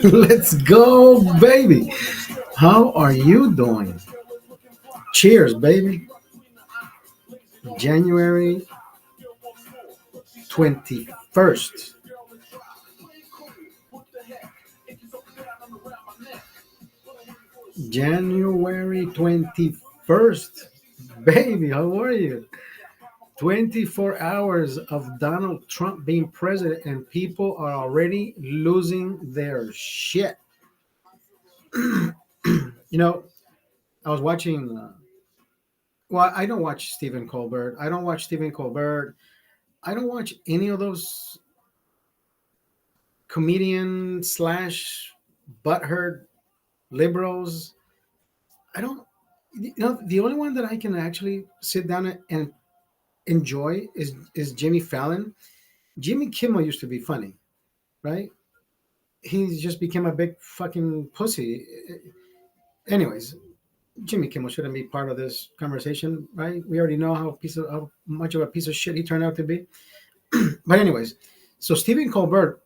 Let's go, baby. How are you doing? Cheers, baby. January 21st. January 21st. Baby, how are you? 24 hours of Donald Trump being president, and people are already losing their shit. You know, I was watching. Well, I don't watch Stephen Colbert. I don't watch Stephen Colbert. I don't watch any of those comedian slash butthurt liberals. I don't. The only one that I can actually sit down and enjoy is Jimmy Fallon. Jimmy Kimmel used to be funny, right? He just became a big fucking pussy. Anyways, Jimmy Kimmel shouldn't be part of this conversation, right? We already know how much of a piece of shit he turned out to be. But anyways, so Stephen Colbert,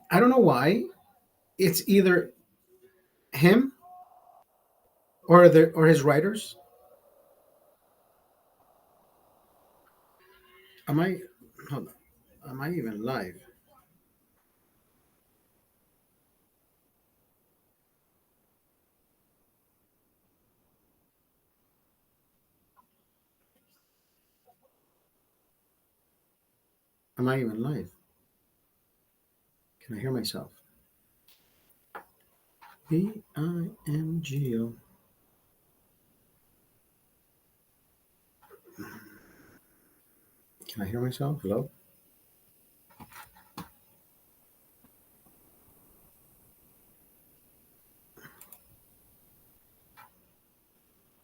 I don't know why. It's either him or his writers. Am I hold on? Am I even live? Am I even live? Can I hear myself? BINGO. Can I hear myself? Hello?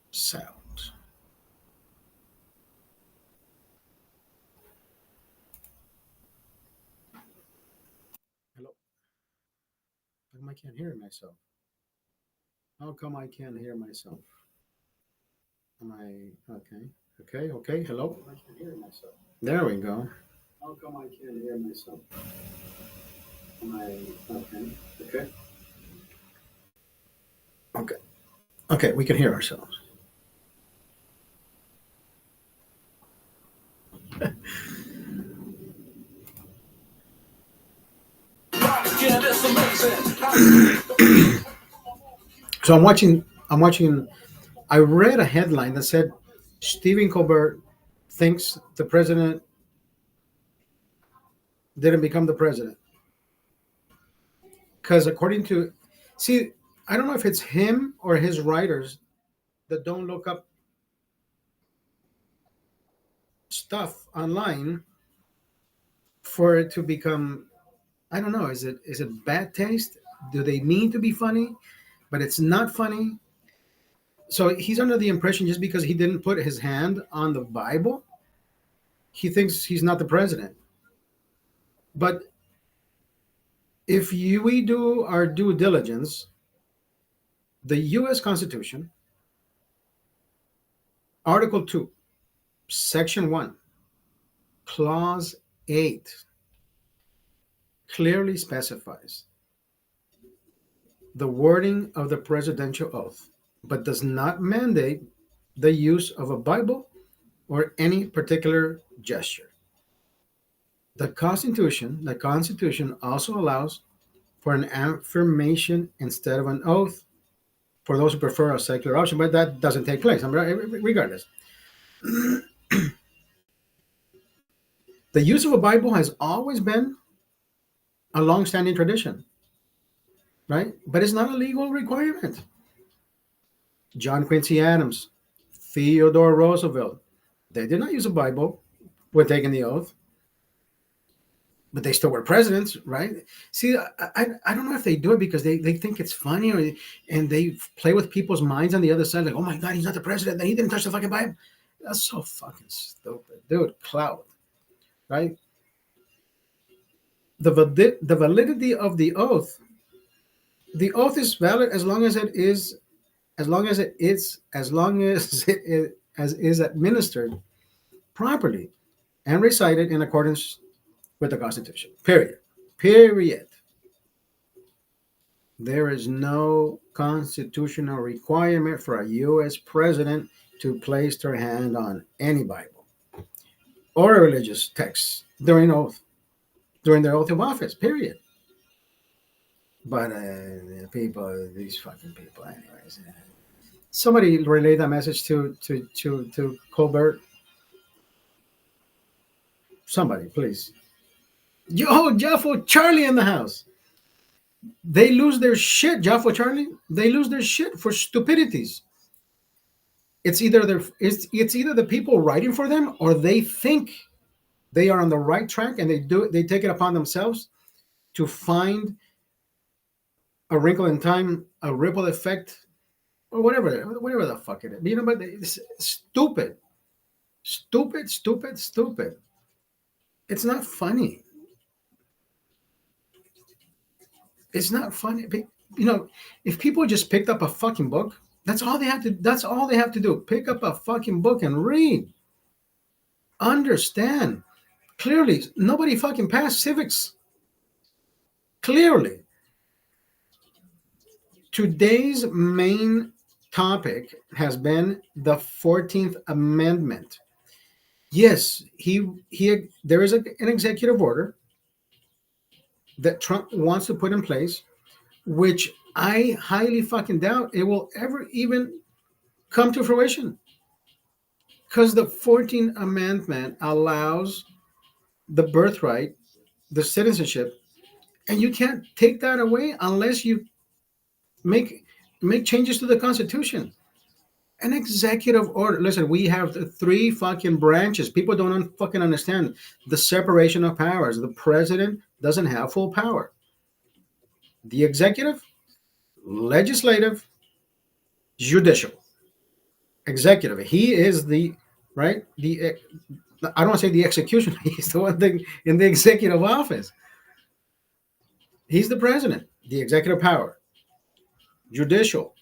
Sound. Hello? How come I can't hear myself? How come I can't hear myself? Am I okay? Okay, okay. Hello? I can hear myself. There we go. How come I can't hear myself? Am I okay? Okay. Okay. Okay, we can hear ourselves. So I'm watching I read a headline that said Stephen Colbert thinks the president didn't become the president. Because according to, see, I don't know if it's him or his writers that don't look up stuff online for it to become, I don't know, is it bad taste? Do they mean to be funny, but it's not funny? So he's under the impression just because he didn't put his hand on the Bible, he thinks he's not the president. But if we do our due diligence, the U.S. Constitution, Article 2, Section 1, Clause 8, clearly specifies the wording of the presidential oath, but does not mandate the use of a Bible or any particular gesture. The Constitution also allows for an affirmation instead of an oath for those who prefer a secular option, but that doesn't take place. Regardless, the use of a Bible has always been a long-standing tradition, right? But it's not a legal requirement. John Quincy Adams, Theodore Roosevelt, they did not use a Bible when taking the oath, but they still were presidents, right? See, I don't know if they do it because they think it's funny and they play with people's minds on the other side, like, oh my God, he's not the president, he didn't touch the fucking Bible. That's so fucking stupid. Dude, clout, right? The validity of the oath is valid as long as it is, as long as it is, as is administered properly and recited in accordance with the Constitution. Period. Period. There is no constitutional requirement for a U.S. president to place their hand on any Bible or a religious text during their oath of office. Period. But these fucking people, anyways. Somebody relay that message to Colbert. Somebody, please. Yo, Jaffo Charlie in the house. They lose their shit, Jaffo Charlie. They lose their shit for stupidities. It's either the people writing for them or they think they are on the right track and they take it upon themselves to find a wrinkle in time, a ripple effect, or whatever the fuck it is. You know, but it's stupid. Stupid, stupid, stupid. It's not funny. It's not funny. You know, if people just picked up a fucking book, that's all they have to. That's all they have to do. Pick up a fucking book and read. Understand. Clearly, nobody fucking passed civics. Clearly. Today's main topic has been the 14th Amendment. Yes, there is an executive order that Trump wants to put in place, which I highly fucking doubt it will ever even come to fruition. Because the 14th Amendment allows the birthright, the citizenship, and you can't take that away unless you make changes to the Constitution. An executive order. Listen, we have the three fucking branches. People don't fucking understand the separation of powers. The president doesn't have full power. The executive, legislative, judicial. Executive. He is the right. I don't want to say the executioner. He's the one thing in the executive office. He's the president. The executive power. Judicial.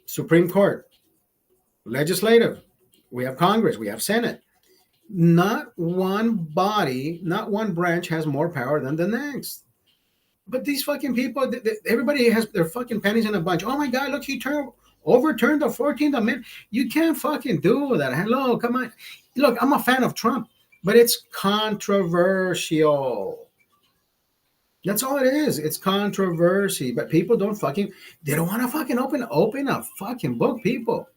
Supreme Court. Legislative. We have Congress. We have Senate. Not one body, not one branch has more power than the next. But these fucking people, everybody has their fucking panties in a bunch. Oh my God, look, he overturned the 14th Amendment. You can't fucking do that. Hello, come on. Look, I'm a fan of Trump, but it's controversial. That's all it is. It's controversy. But people they don't want to fucking open a fucking book, people.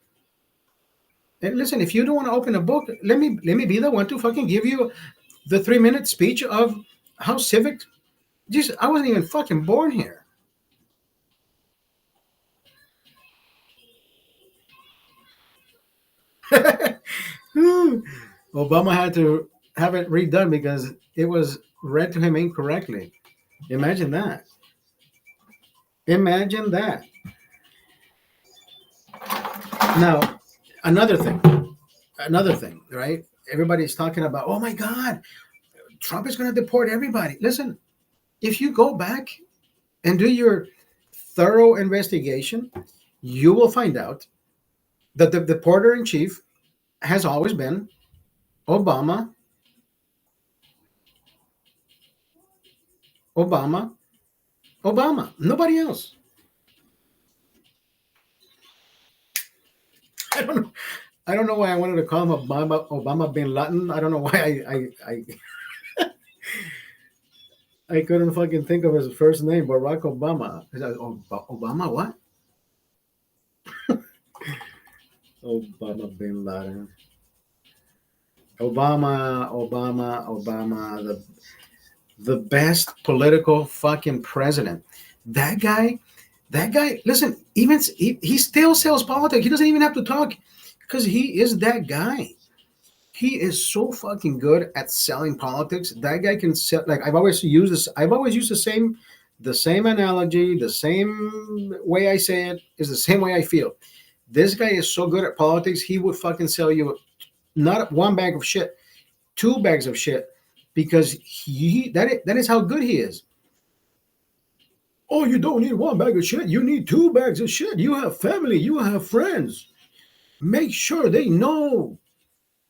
And listen, if you don't want to open a book, let me be the one to fucking give you the 3-minute speech of how civic. Just, I wasn't even fucking born here. Obama had to have it redone because it was read to him incorrectly. Imagine that. Imagine that. Now, another thing, right? Everybody's talking about, oh my God, Trump is going to deport everybody. Listen, if you go back and do your thorough investigation, you will find out that the deporter in chief has always been Obama, nobody else. I don't know why I wanted to call him Obama bin Laden. I don't know why I couldn't fucking think of his first name, Barack Obama. Obama what? Obama bin Laden. Obama, the best political fucking president. That guy, listen, he still sells politics. He doesn't even have to talk because he is that guy. He is so fucking good at selling politics. That guy can sell. Like I've always used the same analogy, the same way I say it is the same way I feel. This guy is so good at politics. He would fucking sell you not one bag of shit, 2 bags of shit, because that is how good he is. Oh, you don't need 1 bag of shit. You need 2 bags of shit. You have family. You have friends. Make sure they know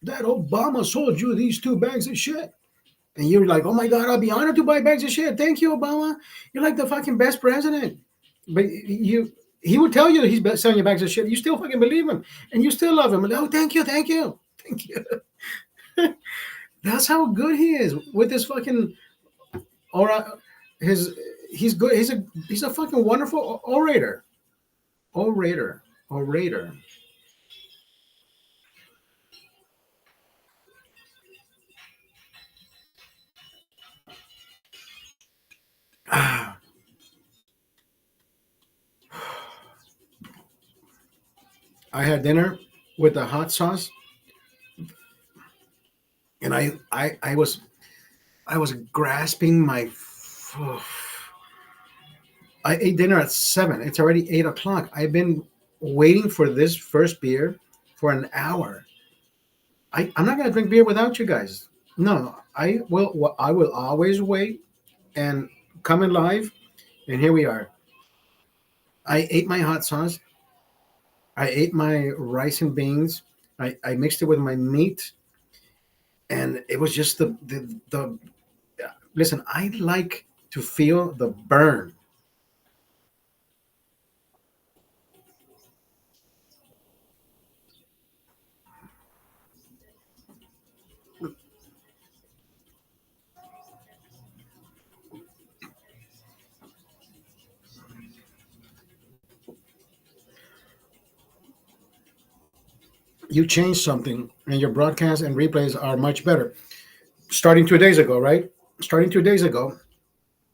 that Obama sold you these 2 bags of shit. And you're like, oh my God, I'll be honored to buy bags of shit. Thank you, Obama. You're like the fucking best president. But he would tell you that he's selling you bags of shit. You still fucking believe him, and you still love him. And, oh, thank you, thank you. That's how good he is with his fucking aura. His he's good. He's a fucking wonderful orator. Orator. Orator. Ah, I had dinner with the hot sauce, and I was grasping my. I ate dinner at 7. It's already 8 o'clock. I've been waiting for this first beer for an hour. I'm not gonna drink beer without you guys. No, I will. I will always wait and come in live. And here we are. I ate my hot sauce. I ate my rice and beans. I mixed it with my meat, and it was just the. Listen, I like to feel the burn. You change something, and your broadcasts and replays are much better. Starting 2 days ago, right? Starting 2 days ago,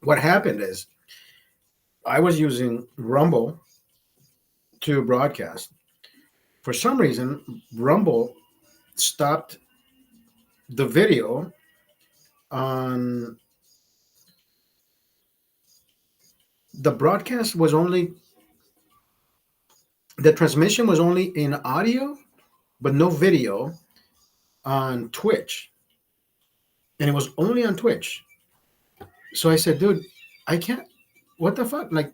what happened is I was using Rumble to broadcast. For some reason, Rumble stopped the video on the broadcast was only the transmission was only in audio, but no video on Twitch, and it was only on Twitch. So I said, dude, I can't. What the fuck? Like,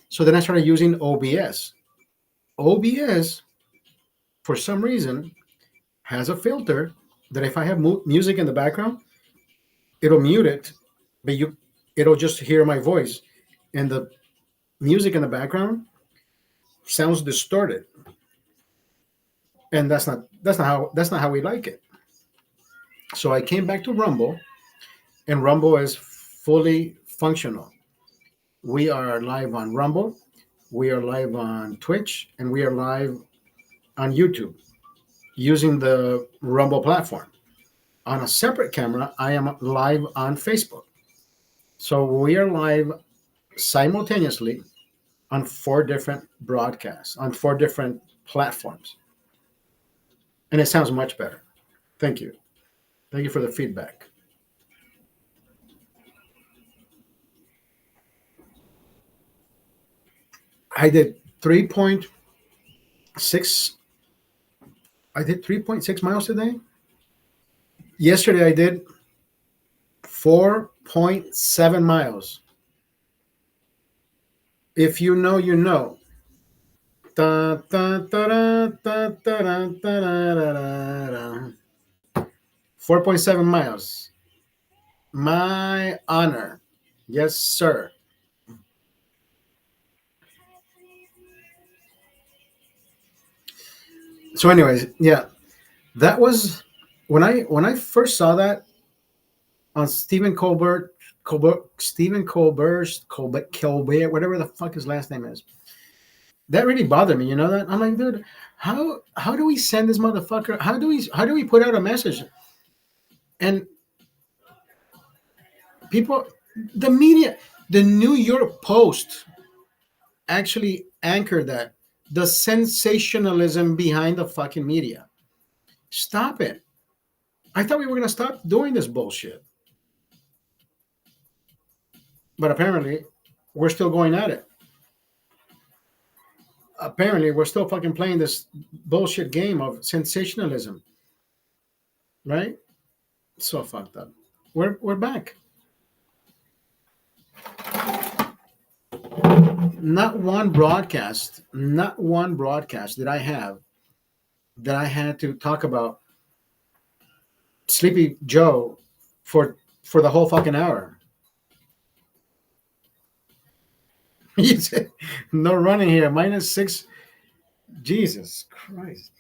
so then I started using OBS. OBS, for some reason, has a filter that if I have music in the background, it'll mute it, but it'll just hear my voice, and the music in the background sounds distorted, and that's not how we like it. So I came back to Rumble, and Rumble is fully functional. We are live on Rumble, we are live on Twitch, and we are live on YouTube using the Rumble platform. On a separate camera, I am live on Facebook. So we are live simultaneously on 4 different broadcasts, on 4 different platforms. And it sounds much better. Thank you. Thank you for the feedback. I did 3.6. I did 3.6 miles today. Yesterday I did 4.7 miles. If you know, you know. Da, da, da, da, da, da, da, da, da. 4.7 miles. My honor. Yes, sir. So, anyways, yeah, that was when I first saw that on Stephen Colbert, whatever the fuck his last name is. That really bothered me. You know that? I'm like, dude, how do we send this motherfucker? How do we put out a message? And people, the media, the New York Post actually anchored that the sensationalism behind the fucking media. Stop it. I thought we were gonna stop doing this bullshit, but apparently we're still going at it. Apparently we're still fucking playing this bullshit game of sensationalism, right? So fucked up. We're back. Not one broadcast did I have that I had to talk about Sleepy Joe for for the whole fucking hour. You said no running here. -6. Jesus Christ.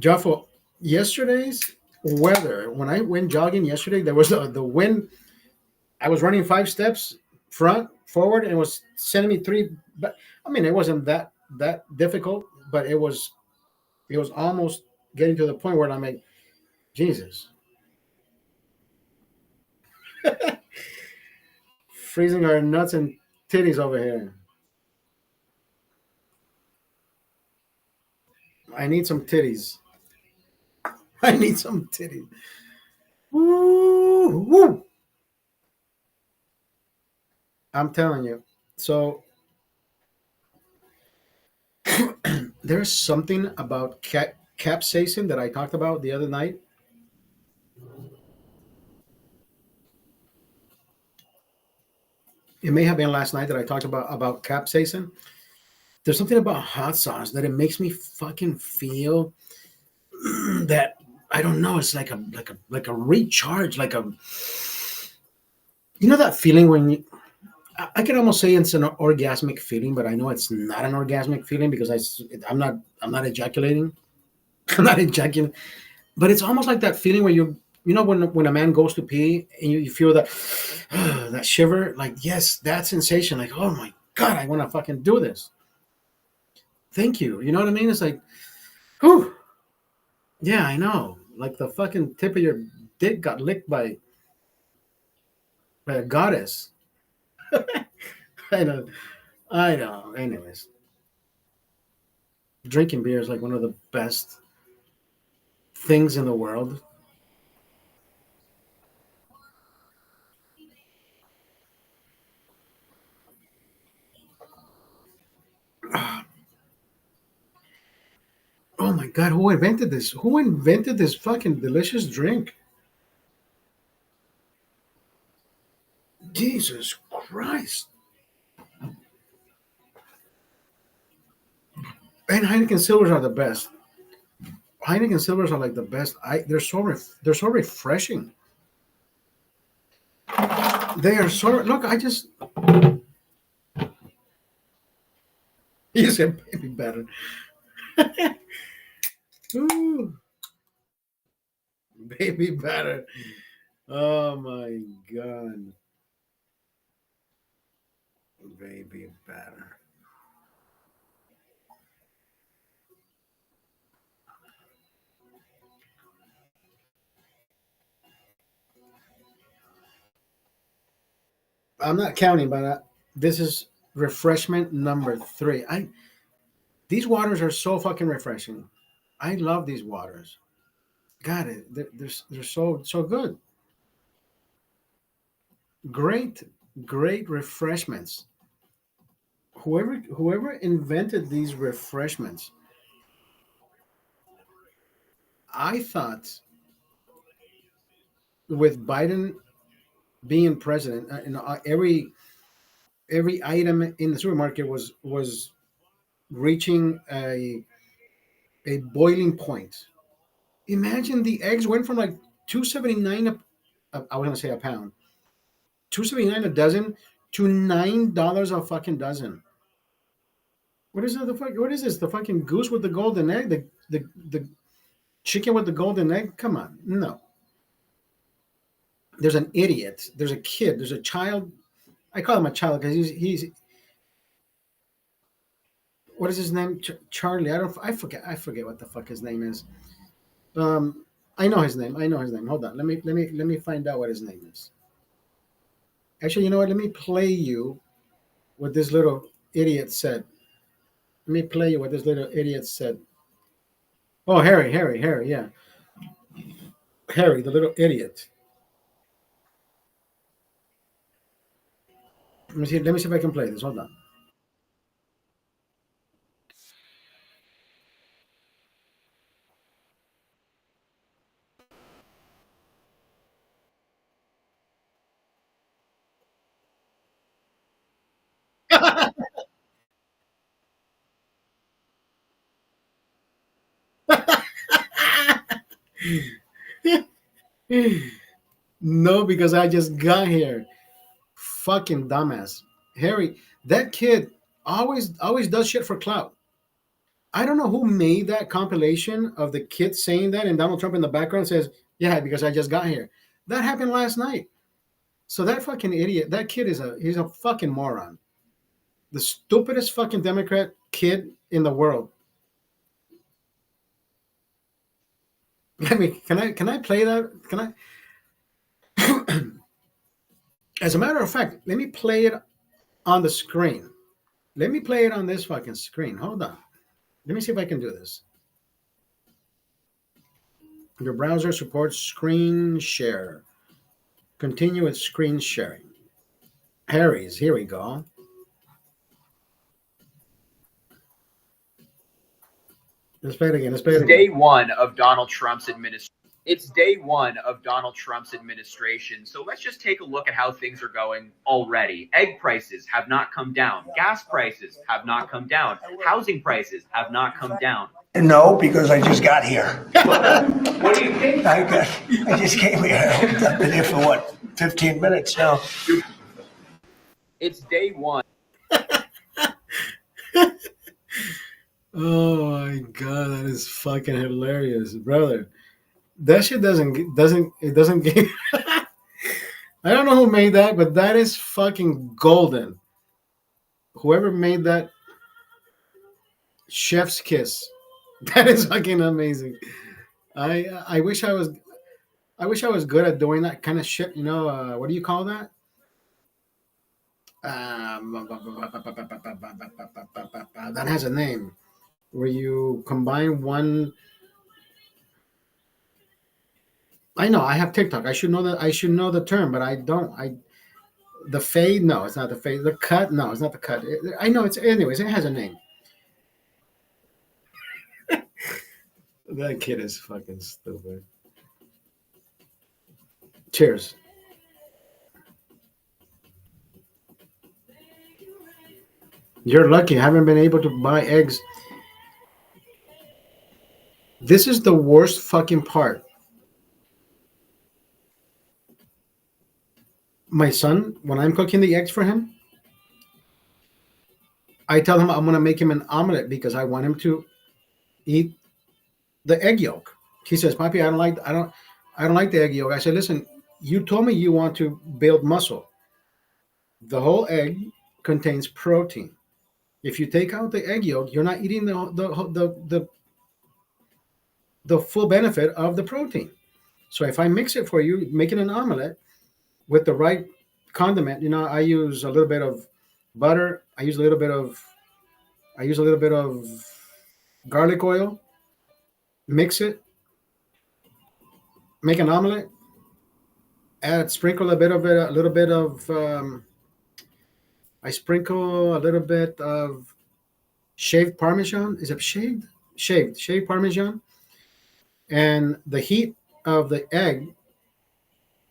Joffo, yesterday's weather, when I went jogging yesterday, there was the wind. I was running 5 steps front, forward, and it was sending me three. But I mean, it wasn't that difficult, but it was almost getting to the point where I'm like, Jesus, freezing our nuts and titties over here. I need some titties. I need some titties. Woo, woo. I'm telling you. So there's something about capsaicin that I talked about the other night. It may have been last night that I talked about capsaicin. There's something about hot sauce that it makes me fucking feel that I don't know. It's like a recharge, like a that feeling when I can almost say it's an orgasmic feeling, but I know it's not an orgasmic feeling because I'm not ejaculating. I'm not ejaculating, but it's almost like that feeling when when a man goes to pee and you feel that that shiver, like yes, that sensation, like oh my god, I want to fucking do this. Thank you. You know what I mean? It's like, whew, yeah, I know. Like the fucking tip of your dick got licked by a goddess. I know. I know. Anyways, drinking beer is like one of the best things in the world. Oh my god, who invented this? Who invented this fucking delicious drink? Jesus Christ. And Heineken Silvers are the best. Heineken Silvers are like the best. They're so refreshing. They are so look. I just you said baby better. Ooh, baby better. Oh my god, baby better. I'm not counting, but this is refreshment number 3. I These waters are so fucking refreshing. I love these waters. God, they're so good. Great, great refreshments. Whoever invented these refreshments, I thought with Biden being president, every item in the supermarket was reaching a boiling point. Imagine the eggs went from like 279 I was gonna say a pound, 279 a dozen to $9 a fucking dozen. What is it? The fuck? What is this? The fucking goose with the golden egg? The chicken with the golden egg? Come on, no. There's an idiot. There's a kid. There's a child. I call him a child because he's what is his name? Charlie. I forget what the fuck his name is. Um, I know his name. I know his name. Hold on. Let me find out what his name is. Actually, you know what? Let me play you what this little idiot said. Let me play you what this little idiot said. Oh, Harry. Yeah, Harry, the little idiot. Let me see. Let me see if I can play this. Hold on. No, because I just got here. Fucking dumbass. Harry, that kid always does shit for clout. I don't know who made that compilation of the kid saying that and Donald Trump in the background says, "Yeah, because I just got here." That happened last night. So that fucking idiot, that kid he's a fucking moron. The stupidest fucking Democrat kid in the world. Let me can I play that? Can I As a matter of fact, let me play it on the screen. Let me play it on this fucking screen. Hold on. Let me see if I can do this. Your browser supports screen share. Continue with screen sharing. Harry's, here we go. Let's play it again. Let's play it again. Day one of Donald Trump's administration. It's day one of Donald Trump's administration. So let's just take a look at how things are going already. Egg prices have not come down. Gas prices have not come down. Housing prices have not come down. No, because I just got here. What do you think? I just came here. I've been here for what, 15 minutes now. It's day one. Oh my god, that is fucking hilarious, brother. That shit doesn't get. I don't know who made that, but that is fucking golden. Whoever made that, chef's kiss. That is fucking amazing. I wish I was good at doing that kind of shit. You know, what do you call that? That has a name where you combine one. I know I have TikTok. I should know that. I should know the term, but I don't. The fade? No, it's not the fade. The cut? No, it's not the cut. I know it's. Anyways, it has a name. That kid is fucking stupid. Cheers. You're lucky. I haven't been able to buy eggs. This is the worst fucking part. My son, when I'm cooking the eggs for him, I tell him I'm gonna make him an omelet because I want him to eat the egg yolk. He says, "Papi, I don't like the egg yolk." I said, "Listen, you told me you want to build muscle. The whole egg contains protein. If you take out the egg yolk, you're not eating the full benefit of the protein. So if I mix it for you, make it an omelet with the right condiment. You know, I use a little bit of butter. I use a little bit of garlic oil. Mix it, make an omelet. Add sprinkle a bit of it, a little bit of. I sprinkle a little bit of shaved Parmesan. Is it shaved? Shaved Parmesan, and the heat of the egg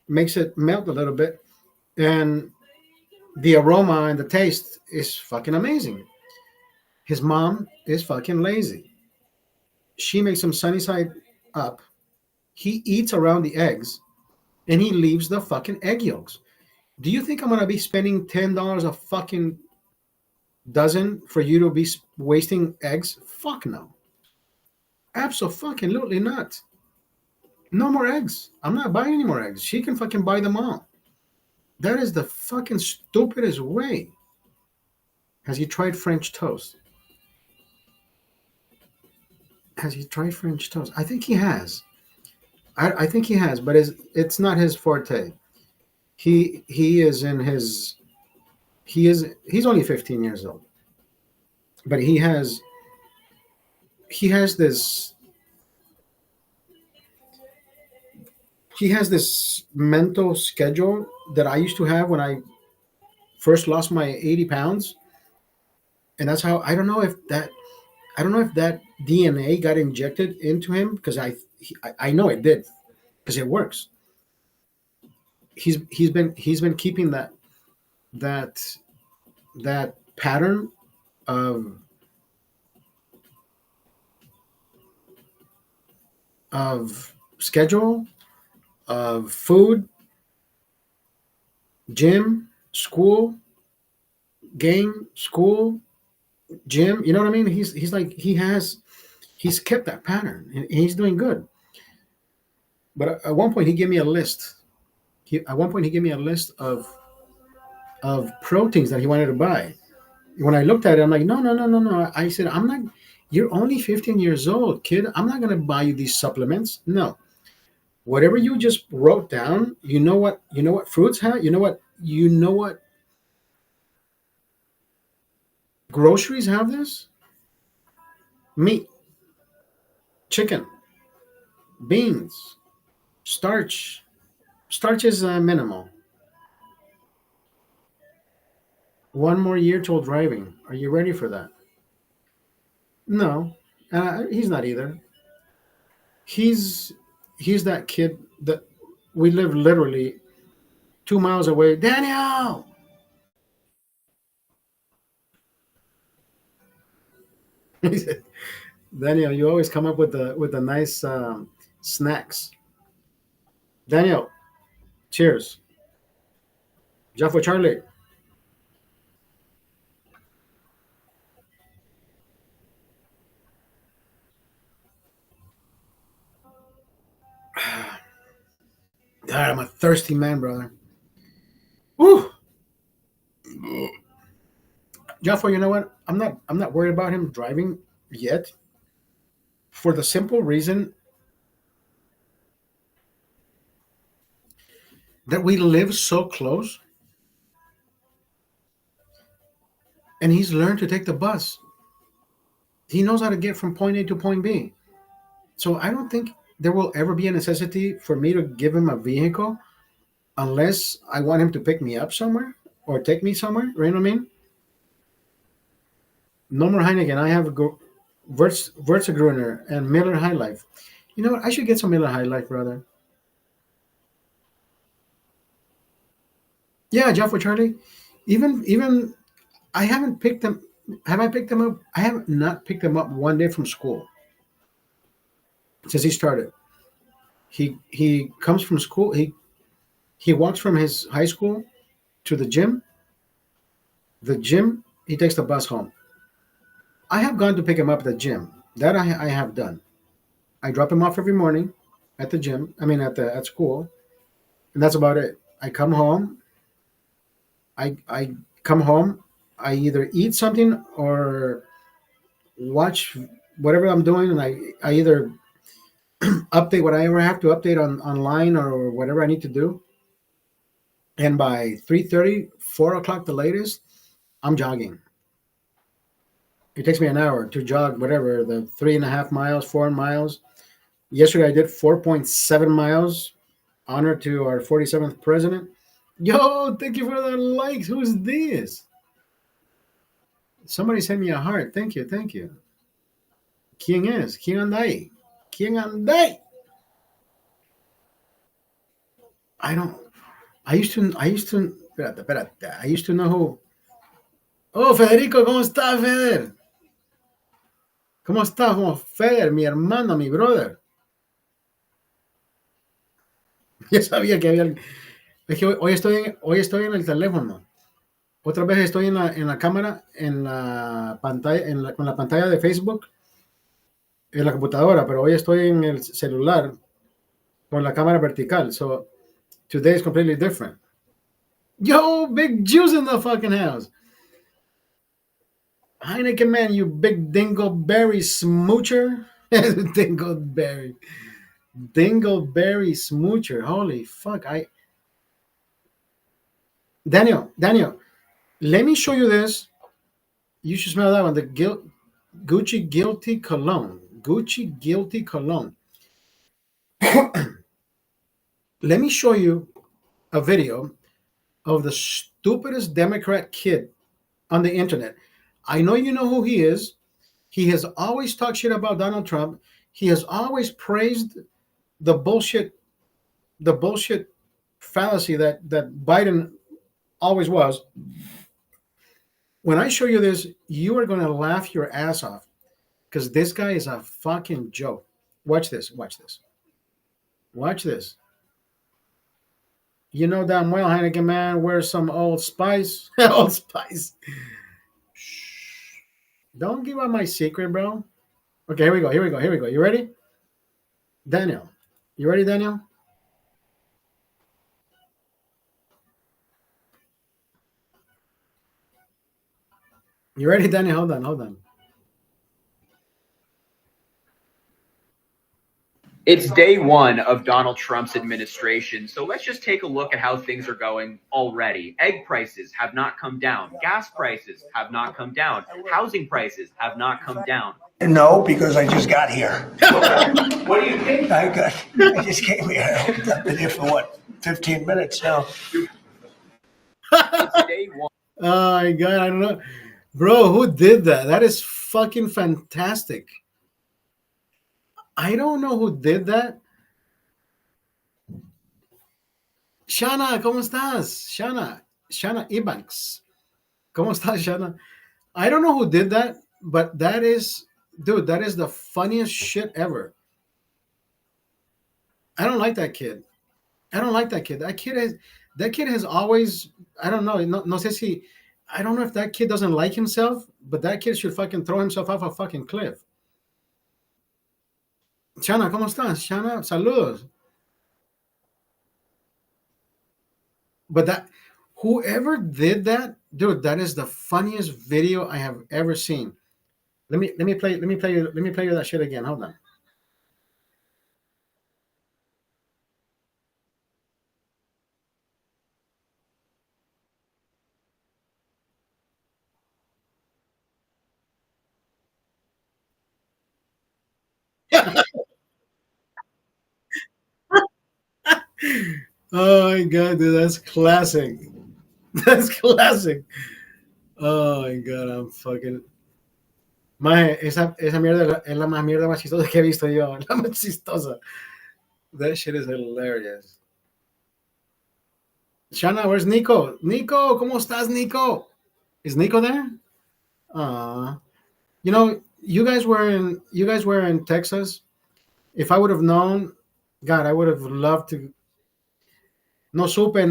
makes it melt a little bit, and the aroma and the taste is fucking amazing. His mom is fucking lazy. She makes him sunny side up. He eats around the eggs, and he leaves the fucking egg yolks. Do you think I'm gonna be spending $10 a fucking dozen for you to be wasting eggs? Fuck no. Absolutely not. No more eggs. I'm not buying any more eggs. She can fucking buy them all. That is the fucking stupidest way. Has he tried French toast? Has he tried French toast? I think he has. I think he has, but it's not his forte. He is in his he's only 15 years old, but he has this he has this mental schedule that I used to have when I first lost my 80 pounds, and that's how I don't know if that DNA got injected into him because I know it did because it works. He's been keeping that that pattern of schedule of food gym, school, game, school, gym. You know what I mean? He's like he's kept that pattern and he's doing good. But at one point he gave me a list. At one point he gave me a list of proteins that he wanted to buy. When I looked at it, I'm like, no, no, no, no, no. I said, I'm not. You're only 15 years old, kid. I'm not gonna buy you these supplements. No, whatever you just wrote down. You know what? You know what fruits have. You know what? You know what groceries have this? Meat, chicken, beans, starch. Starch is minimal. One more year till driving. Are you ready for that? No, he's not either. He's he's that kid that we live literally 2 miles away. Daniel, he said, Daniel, you always come up with the nice snacks. Daniel, cheers. Jeff with Charlie. God, I'm a thirsty man, brother. Woo! Jeff, you know what? I'm not worried about him driving yet, for the simple reason that we live so close, and he's learned to take the bus. He knows how to get from point A to point B. So I don't think there will ever be a necessity for me to give him a vehicle unless I want him to pick me up somewhere or take me somewhere. You know what I mean? No more Heineken. I have Würzegruner and Miller High Life. You know what? I should get some Miller High Life, brother. Yeah, Jeff with Charlie. Even I haven't picked them. Have I picked them up? I have not picked them up one day from school since he started. He comes from school. He walks from his high school to the gym. The gym, he takes the bus home. I have gone to pick him up at the gym. That I have done. I drop him off every morning at the gym. I mean at school, and that's about it. I come home. I come home. I either eat something or watch whatever I'm doing, and I either update whatever I have to update on online or whatever I need to do. And by 3:30, 4 o'clock the latest, I'm jogging. It takes me an hour to jog whatever the 3.5 miles, 4 miles. Yesterday I did 4.7 miles. Honor to our 47th president. Yo, thank you for the likes. Who's this? Somebody sent me a heart. Thank you, thank you. ¿Quién es? ¿Quién anda ahí? ¿Quién anda ahí? I don't. Espérate. I used to know who. Oh, Federico, ¿cómo estás, Feder? ¿Cómo estás? ¿Cómo Feder, mi hermano, mi brother? Ya sabía que había. Es que hoy estoy en el teléfono. Otra vez estoy en la cámara, en la pantalla, con la pantalla de Facebook, en la computadora, pero hoy estoy en el celular con la cámara vertical. So today is completely different. Yo, big Juice in the fucking house. Heineken man, you big dingleberry smoocher. Dingleberry. Dingleberry smoocher. Holy fuck. Daniel, let me show you this. You should smell that one. The Gucci Guilty Cologne. Gucci Guilty Cologne. Let me show you a video of the stupidest Democrat kid on the internet. I know you know who he is. He has always talked shit about Donald Trump. He has always praised the bullshit fallacy that Biden always was. When I show you this, you are going to laugh your ass off because this guy is a fucking joke. Watch this. Watch this. You know damn well, Heineken man, where's some Old Spice? Old Spice. Shh. Don't give out my secret, bro. Okay, here we go. Here we go. Here we go. You ready? Daniel. You ready, Daniel? You ready, Daniel? Hold on. Hold on. It's day one of Donald Trump's administration, so let's just take a look at how things are going already. Egg prices have not come down. Gas prices have not come down. Housing prices have not come down. No, because I just got here. What do you think? I just came here. I've been here for what, 15 minutes now. It's day one. Oh my god, I don't know. Bro, who did that? That is fucking fantastic. I don't know who did that. Shana, ¿cómo estás? Shana Ebanks. ¿Cómo estás, Shana? I don't know who did that, but that is, dude, that is the funniest shit ever. I don't like that kid. I don't like that kid. That kid has always, I don't know, no sé si, I don't know if that kid doesn't like himself, but that kid should fucking throw himself off a fucking cliff. Shana, ¿cómo estás? Shana, saludos. But that, whoever did that, dude, that is the funniest video I have ever seen. Let me play you that shit again. Hold on. Oh my god, dude, that's classic. That's classic. Oh my god, I'm fucking. Maje, esa mierda es la más mierda más chistosa que he visto yo. La más chistosa. That shit is hilarious. Shana, where's Nico? Nico, ¿cómo estás, Nico? Is Nico there? You know, you guys were in Texas. If I would have known, God, I would have loved to. No supe. I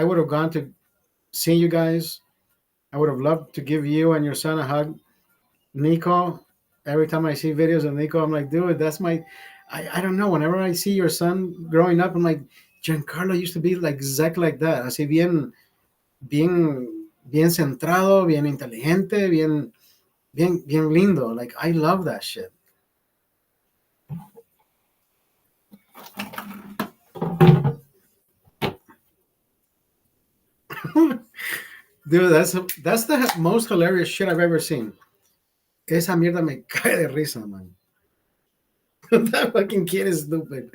would have gone to see you guys. I would have loved to give you and your son a hug. Nico, every time I see videos of Nico, I'm like, dude, that's my. I don't know. Whenever I see your son growing up, I'm like, Giancarlo used to be like exactly like that. Así bien centrado, bien inteligente, bien lindo. Like, I love that shit. Dude, that's the most hilarious shit I've ever seen. Esa mierda me cae de risa, man. That fucking kid is stupid.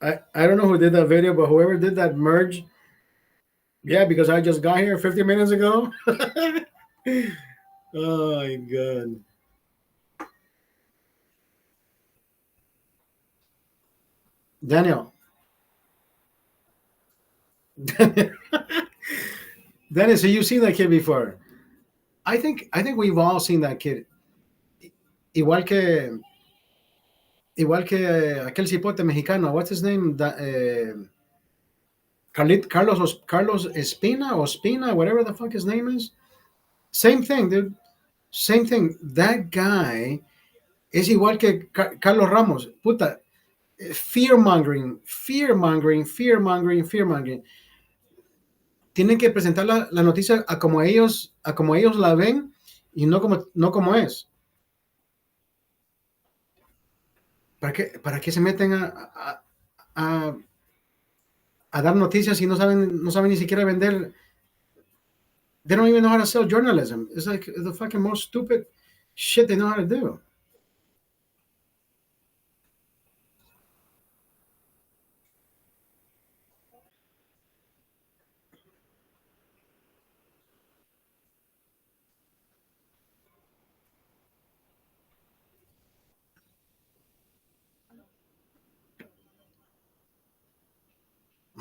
I don't know who did that video, but whoever did that merge, yeah, because I just got here 50 minutes ago. Oh my god. Daniel. Dennis, so you've seen that kid before. I think we've all seen that kid. Igual que aquel cipote mexicano. What's his name? Carlos Espina or Spina, whatever the fuck his name is. Same thing, dude. Same thing. That guy es igual que Carlos Ramos. Puta. Fear mongering. Tienen que presentar la noticia a como ellos la ven y no como es. ¿Para qué se meten a dar noticias si no saben ni siquiera vender? They don't even know how to sell journalism. It's like the fucking most stupid shit they know how to do.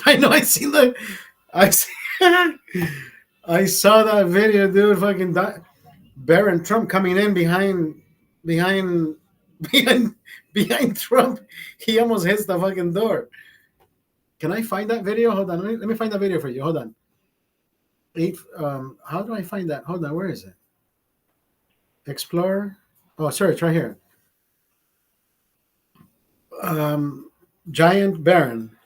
I know. I saw that video, dude. Fucking Barron Trump coming in behind Trump. He almost hits the fucking door. Can I find that video? Hold on. Let me find that video for you. Hold on. How do I find that? Hold on. Where is it? Explore. Oh, search right here. Giant Baron.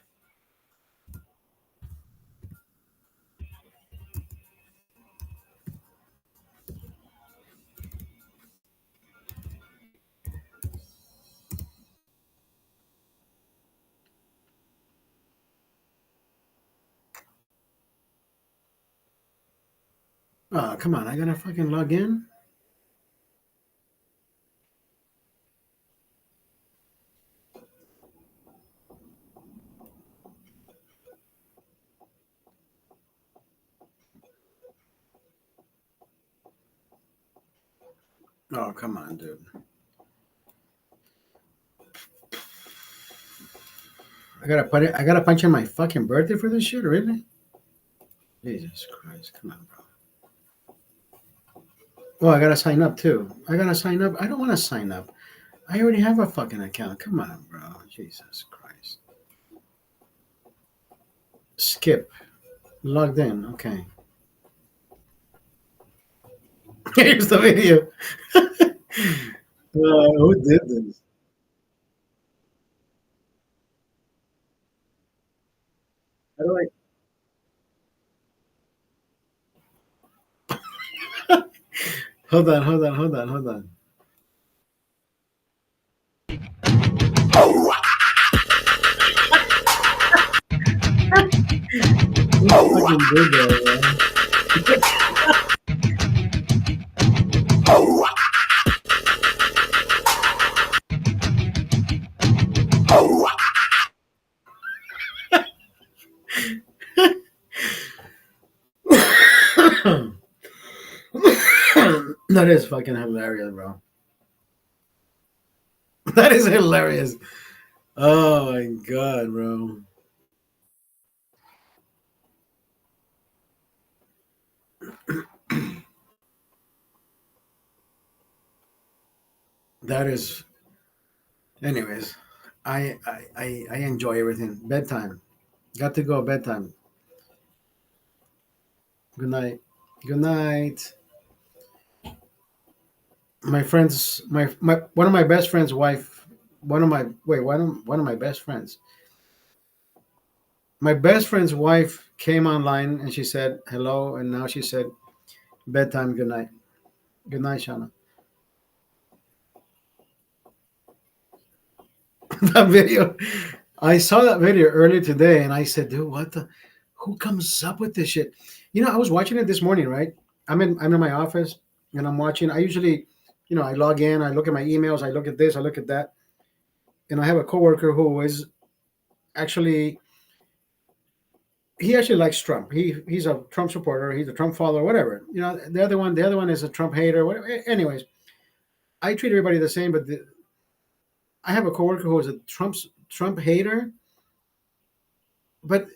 Oh, come on. I gotta fucking log in. Oh, come on, dude. I gotta put it. I gotta punch in my fucking birthday for this shit, really? Jesus Christ! Come on, bro. Oh, I gotta sign up too. I gotta sign up. I don't want to sign up. I already have a fucking account. Come on, bro. Jesus Christ. Skip. Logged in. Okay. Here's the video. Who did this? How do I? Hold on. Hold on. Hold on. Hold on. Who fucking did that, man? That is fucking hilarious, bro. That is hilarious. Oh my god, bro. That is. Anyways, I enjoy everything. Bedtime. Got to go. Bedtime. Good night. Good night. My friends, my one of my best friends' wife. One of my best friends. My best friend's wife came online and she said hello, and now she said bedtime. Good night. Good night, Shauna. That video. I saw that video earlier today, and I said, "Dude, what the? Who comes up with this shit?" I was watching it this morning. Right? I'm in my office, and I'm watching. I usually, I log in, I look at my emails, I look at this, I look at that, and I have a coworker who is actually he actually likes Trump. He's a Trump supporter. He's a Trump follower. Whatever. The other one is a Trump hater. Whatever. Anyways, I treat everybody the same, but I have a coworker who is a Trump hater, but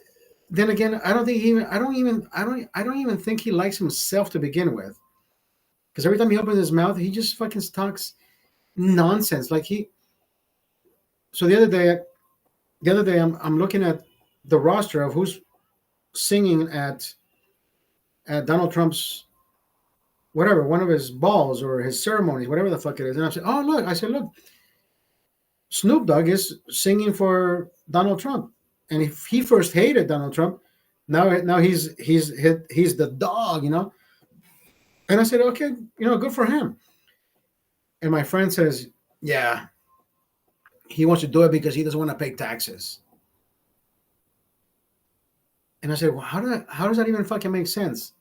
then again, I don't even think he likes himself to begin with. Because every time he opens his mouth, he just fucking talks nonsense. Like he. So the other day, I'm looking at the roster of who's singing at Donald Trump's whatever, one of his balls or his ceremonies, whatever the fuck it is, and I said, oh look, look, Snoop Dogg is singing for Donald Trump, and if he first hated Donald Trump, now he's the dog. And I said, okay, good for him. And my friend says, yeah, he wants to do it because he doesn't want to pay taxes. And I said, well, how does that even fucking make sense?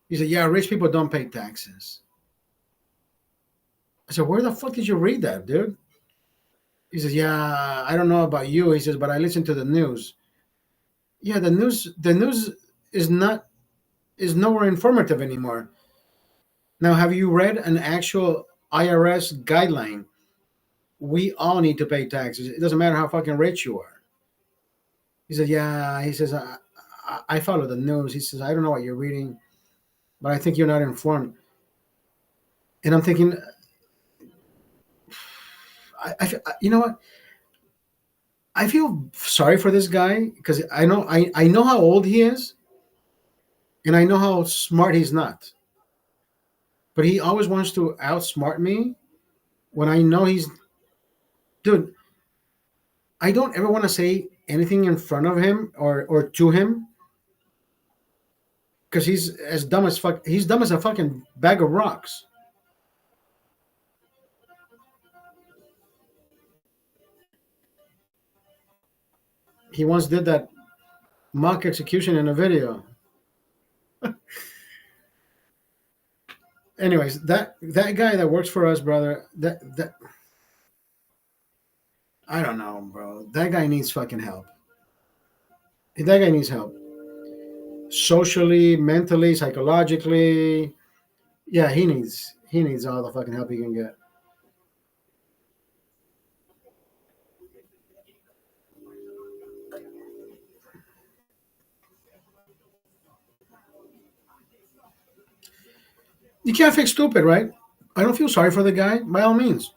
He said, yeah, rich people don't pay taxes. I said, where the fuck did you read that, dude? He says, yeah, I don't know about you. He says, but I listen to the news. Yeah, the news is nowhere informative anymore. Now, have you read an actual IRS guideline? We all need to pay taxes. It doesn't matter how fucking rich you are. He said, yeah. He says, I follow the news. He says, I don't know what you're reading, but I think you're not informed. And I'm thinking, you know what? I feel sorry for this guy because I know how old he is, and I know how smart he's not. But he always wants to outsmart me when I know he's dude. I don't ever want to say anything in front of him or to him because he's as dumb as fuck. He's dumb as a fucking bag of rocks. He once did that mock execution in a video. Anyways, that guy that works for us, brother, that I don't know, bro. That guy needs fucking help. That guy needs help. Socially, mentally, psychologically. Yeah, he needs all the fucking help he can get. You can't fix stupid, right? I don't feel sorry for the guy, by all means.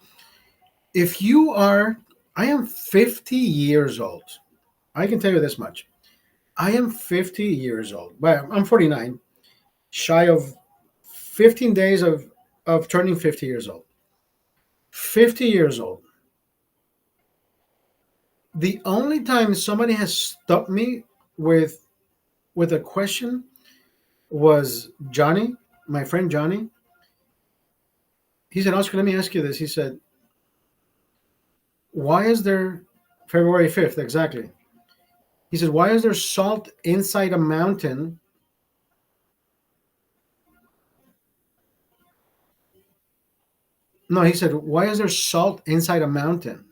If you are, I am 50 years old. I can tell you this much. I am 50 years old. But I'm 49, shy of 15 days of turning 50 years old. 50 years old. The only time somebody has stopped me with a question was Johnny, my friend Johnny. He said, Oscar, let me ask you this. He said, why is there February 5th exactly? He said, why is there salt inside a mountain? No, he said, why is there salt inside a mountain?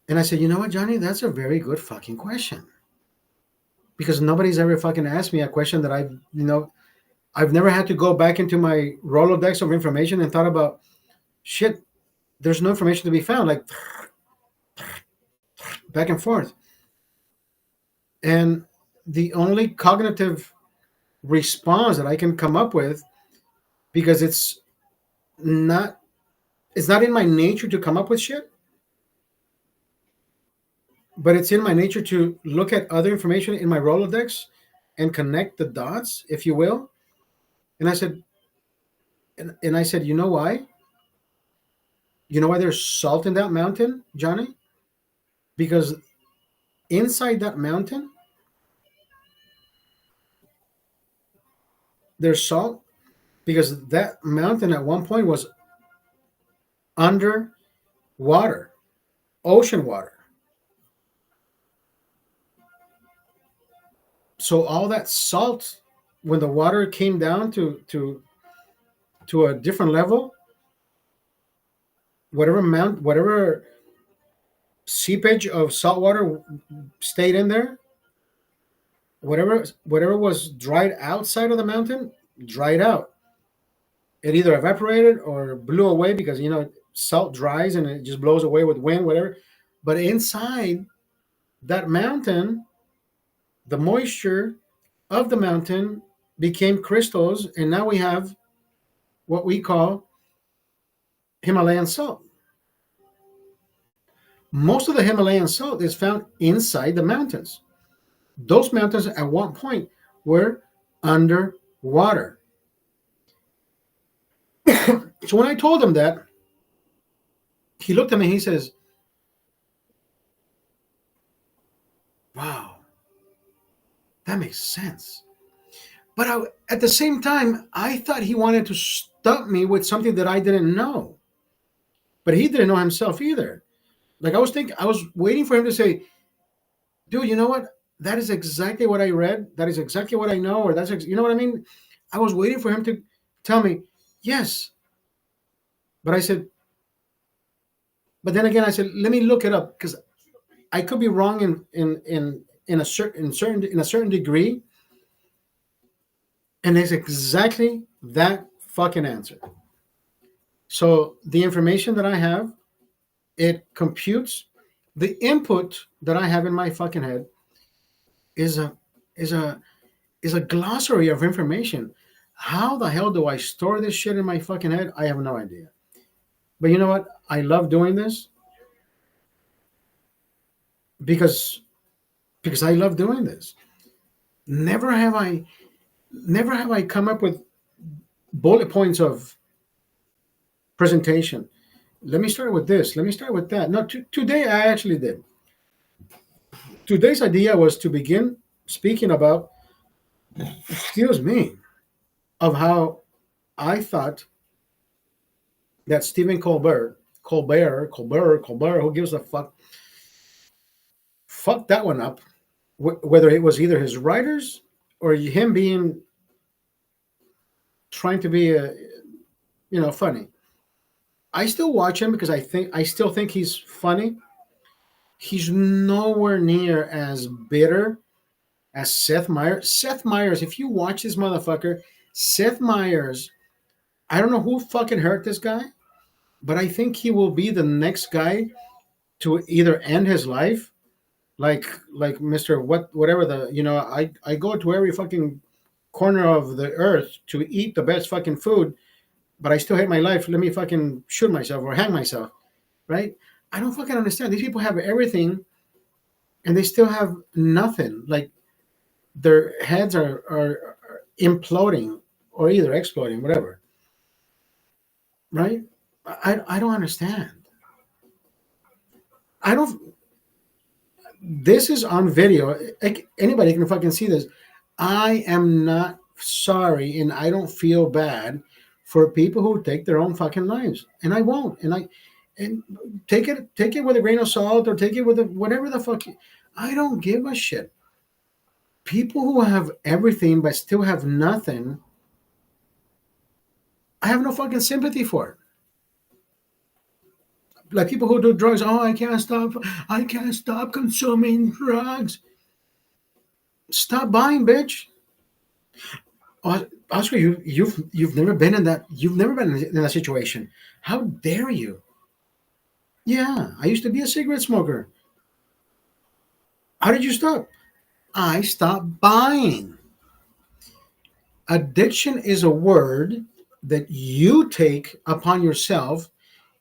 And I said, you know what, Johnny? That's a very good fucking question. Because nobody's ever fucking asked me a question that I've never had to go back into my Rolodex of information and thought about, shit, there's no information to be found. Like, back and forth. And the only cognitive response that I can come up with, because it's not in my nature to come up with shit, but it's in my nature to look at other information in my Rolodex and connect the dots, if you will. And I said, you know why? You know why there's salt in that mountain, Johnny? Because inside that mountain, there's salt because that mountain at one point was under water, ocean water. So all that salt, when the water came down to a different level, whatever seepage of salt water stayed in there, whatever was dried outside of the mountain, dried out. It either evaporated or blew away because salt dries and it just blows away with wind, whatever. But inside that mountain, the moisture of the mountain became crystals, and now we have what we call Himalayan salt. Most of the Himalayan salt is found inside the mountains. Those mountains at one point were underwater. So when I told him that, he looked at me and he says, wow, that makes sense. But at the same time, I thought he wanted to stop me with something that I didn't know. But he didn't know himself either. Like I was waiting for him to say, dude, you know what? That is exactly what I read. That is exactly what I know. Or you know what I mean? I was waiting for him to tell me, yes. But I said, but then again, I said, let me look it up because I could be wrong in a certain degree. And it's exactly that fucking answer. So the information that I have, it computes the input that I have in my fucking head is a glossary of information. How the hell do I store this shit in my fucking head? I have no idea. But you know what? I love doing this. because I love doing this. Never have I never have I come up with bullet points of presentation. Let me start with this. Let me start with that. No, today I actually did. Today's idea was to begin speaking about, excuse me, of how I thought that Stephen Colbert, who gives a fuck, fucked that one up. Whether it was either his writers or him being trying to be funny. I still watch him because I still think he's funny. He's nowhere near as bitter as Seth Meyers. Seth Meyers, if you watch this motherfucker, Seth Meyers, I don't know who fucking hurt this guy, but I think he will be the next guy to either end his life, like Mr. Whatever I go to every fucking corner of the earth to eat the best fucking food, but I still hate my life. Let me fucking shoot myself or hang myself, right? I don't fucking understand. These people have everything, and they still have nothing. Like their heads are imploding or either exploding, whatever. Right? I don't understand. I don't. This is on video. Anybody can fucking see this. I am not sorry, and I don't feel bad for people who take their own fucking lives, and I won't. And take it with a grain of salt, or take it with whatever the fuck. I don't give a shit. People who have everything but still have nothing, I have no fucking sympathy for. Like people who do drugs. Oh, I can't stop consuming drugs. Stop buying, bitch. Oscar, you've never been in that. You've never been in that situation. How dare you? Yeah, I used to be a cigarette smoker. How did you stop? I stopped buying. Addiction is a word that you take upon yourself.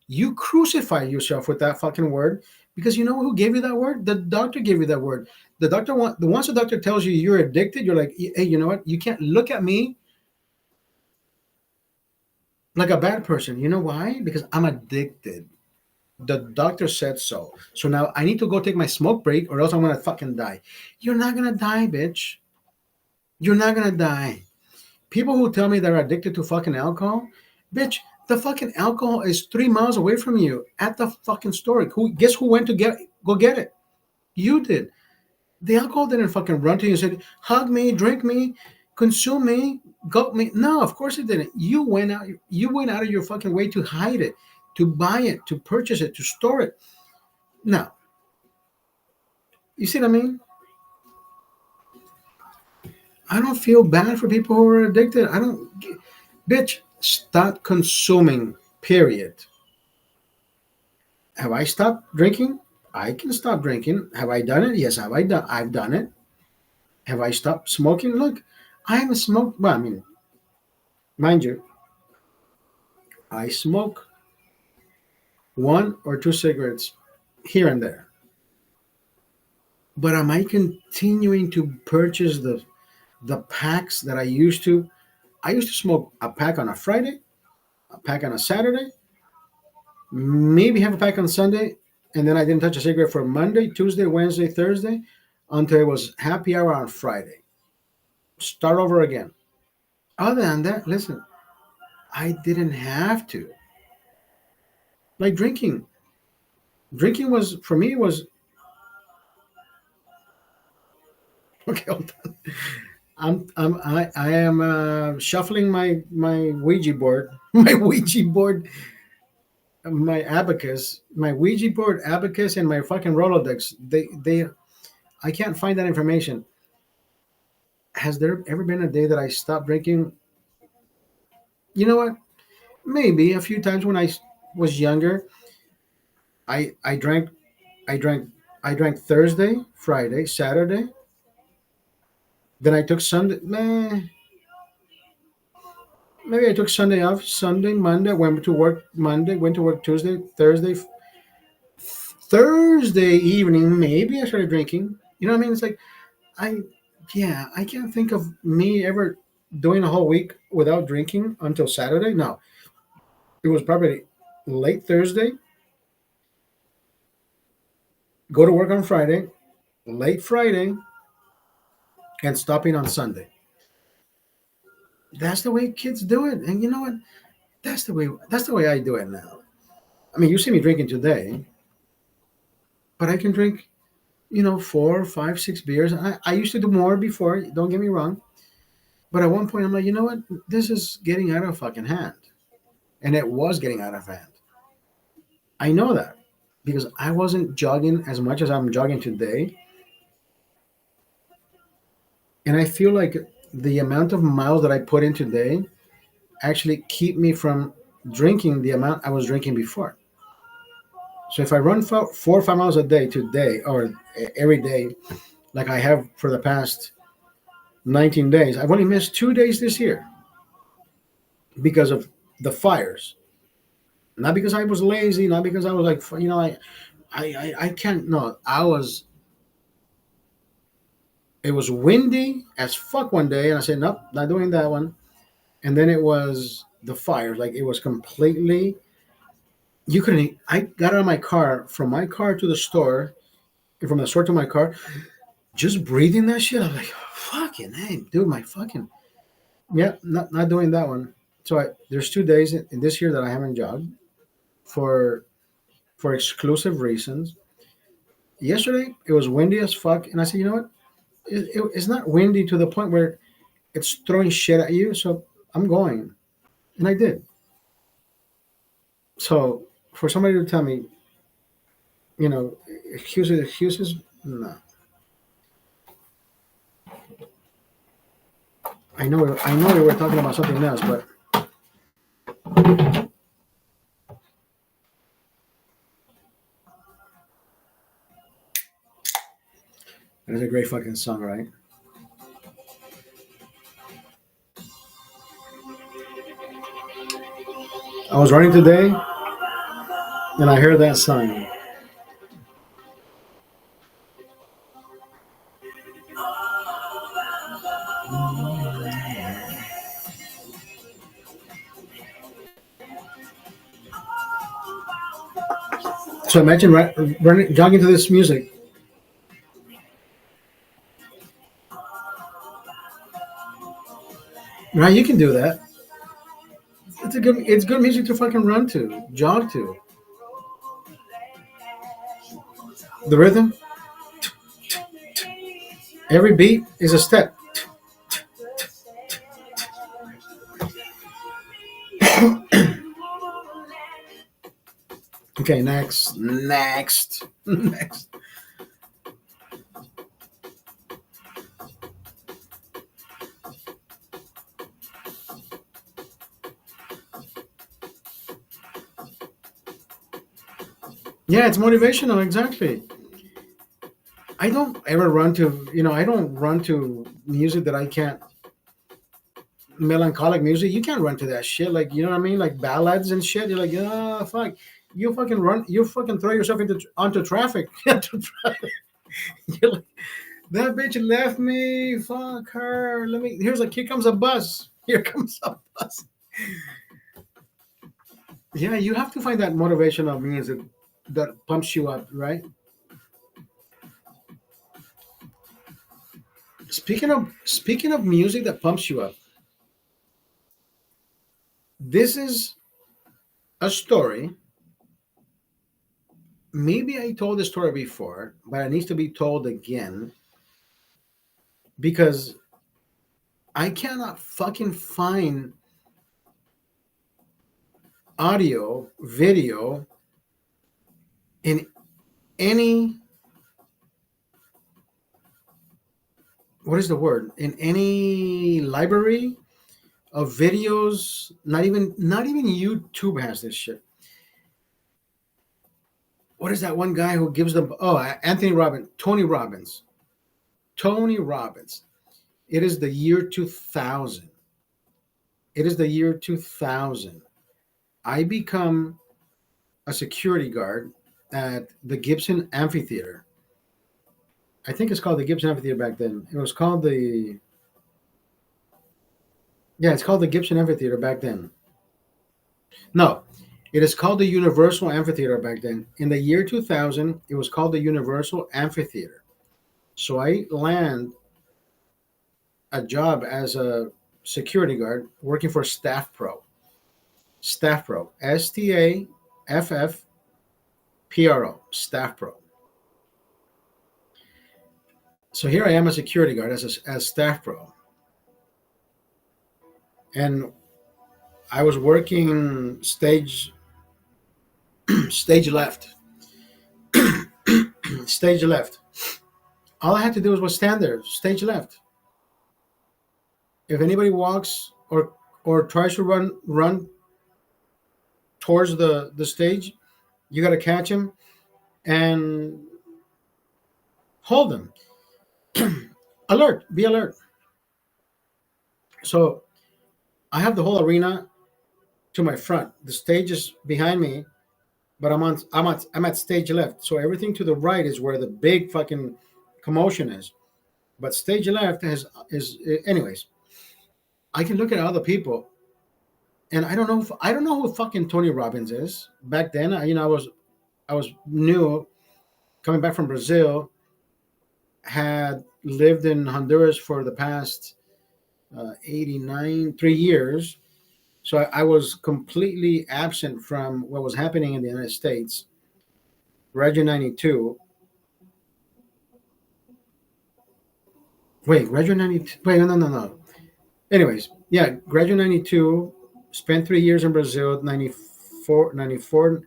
You crucify yourself with that fucking word because you know who gave you that word? The doctor gave you that word. The doctor once the doctor tells you you're addicted, you're like, hey, you know what? You can't look at me like a bad person. You know why? Because I'm addicted. The doctor said so. So now I need to go take my smoke break or else I'm gonna fucking die. You're not gonna die, bitch. You're not gonna die. People who tell me they're addicted to fucking alcohol, bitch, the fucking alcohol is 3 miles away from you at the fucking store. Guess who went to go get it? You did. The alcohol didn't fucking run to you and said, hug me, drink me, consume me, gulp me. No, of course it didn't. You went out of your fucking way to hide it, to buy it, to purchase it, to store it. No. You see what I mean? I don't feel bad for people who are addicted. Bitch, stop consuming, period. Have I stopped drinking? I can stop drinking. Have I done it? Yes, I've done it. Have I stopped smoking? Look, I haven't smoked. Well, I mean, mind you, I smoke 1 or 2 cigarettes here and there. But am I continuing to purchase the packs that I used to? I used to smoke a pack on a Friday, a pack on a Saturday, maybe have a pack on Sunday, and then I didn't touch a cigarette for Monday, Tuesday, Wednesday, Thursday, until it was happy hour on Friday. Start over again. Other than that, listen, I didn't have to. Like drinking. Drinking was, for me, was okay. Hold on. I am shuffling my Ouija board, my Ouija board, my abacus, my Ouija board, abacus, and my fucking Rolodex. I can't find that information. Has there ever been a day that I stopped drinking? You know what? Maybe a few times when I was younger. I drank, I drank, I drank Thursday, Friday, Saturday. Then I took Sunday. Maybe I took Sunday off. Sunday, Monday, went to work Monday, went to work Tuesday, Thursday, Thursday evening, maybe I started drinking. You know what I mean? It's like I, yeah, I can't think of me ever doing a whole week without drinking until Saturday. No, it was probably late Thursday, go to work on Friday, late Friday, and stopping on Sunday. That's the way kids do it, and you know what? That's the way. That's the way I do it now. I mean, you see me drinking today, but I can drink, 4, 5, 6 beers. I used to do more before. Don't get me wrong, but at one point I'm like, you know what? This is getting out of fucking hand, and it was getting out of hand. I know that because I wasn't jogging as much as I'm jogging today, and I feel like the amount of miles that I put in today actually keep me from drinking the amount I was drinking before. So if I run 4 or 5 miles a day today or every day, like I have for the past 19 days, I've only missed 2 days this year because of the fires. Not because I was lazy, not because I was like, I can't. No, it was windy as fuck one day, and I said, nope, not doing that one. And then it was the fires. Like it was completely, you couldn't, I got out of my car, from my car to the store, and from the store to my car, just breathing that shit. I'm like, fucking hey, dude, my fucking, yeah, not doing that one. So there's 2 days in this year that I haven't jogged for exclusive reasons. Yesterday it was windy as fuck, and I said, you know what? It's not windy to the point where it's throwing shit at you. So I'm going, and I did. So for somebody to tell me, excuses, no. I know we were talking about something else, but it's a great fucking song, right? I was running today, and I heard that song. So imagine running, jogging to this music. Right, you can do that. It's good music to fucking run to, jog to. The rhythm, every beat is a step. Okay, next, next. Yeah, it's motivational, exactly. I don't ever run to, I don't run to music that I can't, melancholic music. You can't run to that shit. Like, you know what I mean? Like ballads and shit. You're like, oh, fuck. You fucking run, you fucking throw yourself onto traffic. Into traffic. You're like, that bitch left me. Fuck her. Here comes a bus. Here comes a bus. Yeah, you have to find that motivational music that pumps you up, right? Speaking of music that pumps you up, this is a story. Maybe I told the story before, but it needs to be told again because I cannot fucking find audio, video in any, what is the word? In any library of videos. Not even YouTube has this shit. What is that one guy who gives them? Oh, Anthony Robbins, Tony Robbins. Tony Robbins. It is the year 2000. It is the year 2000. I become a security guard at the Gibson Amphitheater. I think it's called the Gibson Amphitheater back then. It was called the it's called the Gibson Amphitheater back then. No, it is called the Universal Amphitheater back then. In the year 2000, it was called the Universal Amphitheater. So I land a job as a security guard working for Staff Pro. Staff Pro. STAFFPRO. Staff Pro. So here I am a security guard as Staff Pro. And I was working stage left. Stage left. All I had to do was stand there, stage left. If anybody walks or tries to run towards the stage, you got to catch him and hold them. Alert, be alert. So I have the whole arena to my front. The stage is behind me, but I'm at stage left. So everything to the right is where the big fucking commotion is. But stage left is anyways. I can look at other people, and I don't know who fucking Tony Robbins is. Back then, I was new, coming back from Brazil, had lived in Honduras for the past 3 years. So I was completely absent from what was happening in the United States. Graduate 92. Wait, graduate 92. Wait, no. Anyways, yeah, graduate 92. Spent 3 years in Brazil, 94, 93,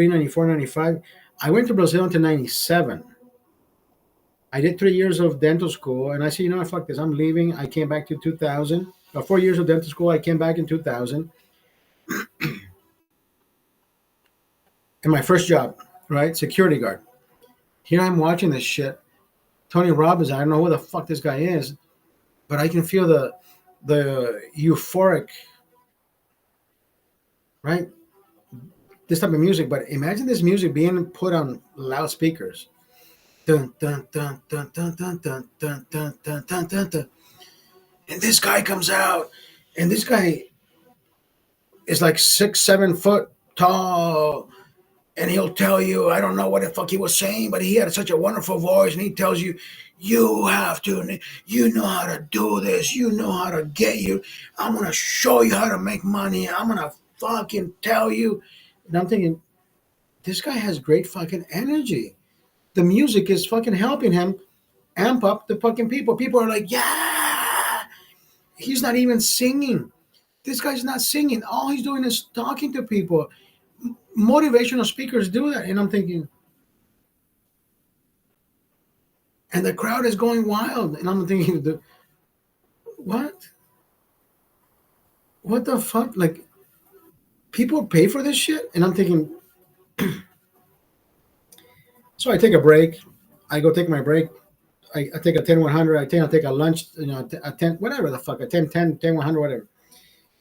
94, 95. I went to Brazil until 97. I did 3 years of dental school, and I said, fuck this, I'm leaving. I came back to 2000. 4 years of dental school. I came back in 2000. And my first job, right? Security guard. Here I'm watching this shit. Tony Robbins, I don't know who the fuck this guy is, but I can feel the euphoric, right? This type of music. But imagine this music being put on loudspeakers. Dun, dun, dun, dun, dun, dun, dun, dun, dun, dun, dun, dun, dun. And this guy comes out, and this guy is like 6-7 foot tall, and he'll tell you, I don't know what the fuck he was saying, but he had such a wonderful voice, and he tells you, you have to, you know how to do this, you know how to get you, I'm going to show you how to make money, I'm going to fucking tell you. And I'm thinking, this guy has great fucking energy. The music is fucking helping him amp up the fucking people. People are like, yeah. He's not even singing. This guy's not singing. All he's doing is talking to people. Motivational speakers do that. And I'm thinking, and the crowd is going wild. And I'm thinking, what? What the fuck? Like, people pay for this shit? And I'm thinking, so I take a break. I go take my break. I take a 10-100. I take a lunch, a 10, whatever the fuck, a 10-10, 10-100, whatever.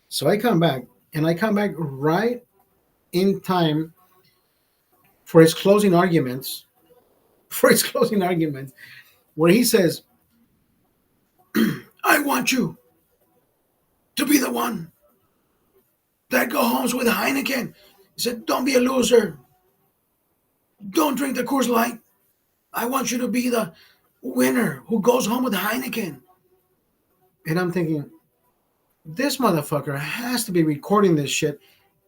So I come back, and I come back right in time for his closing arguments, where he says, I want you to be the one that go homes with Heineken. He said, don't be a loser. Don't drink the Coors Light. I want you to be the winner who goes home with Heineken. And I'm thinking, this motherfucker has to be recording this shit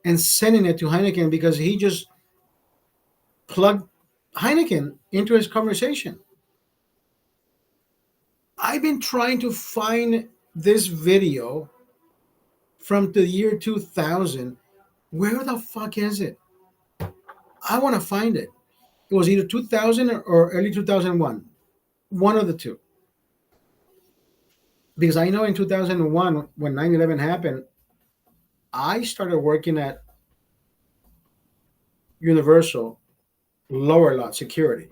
and sending it to Heineken because he just plugged Heineken into his conversation. I've been trying to find this video from the year 2000. Where the fuck is it? I want to find it. It was either 2000 or early 2001. One of the two. Because I know in 2001, when 9/11 happened, I started working at Universal lower lot security.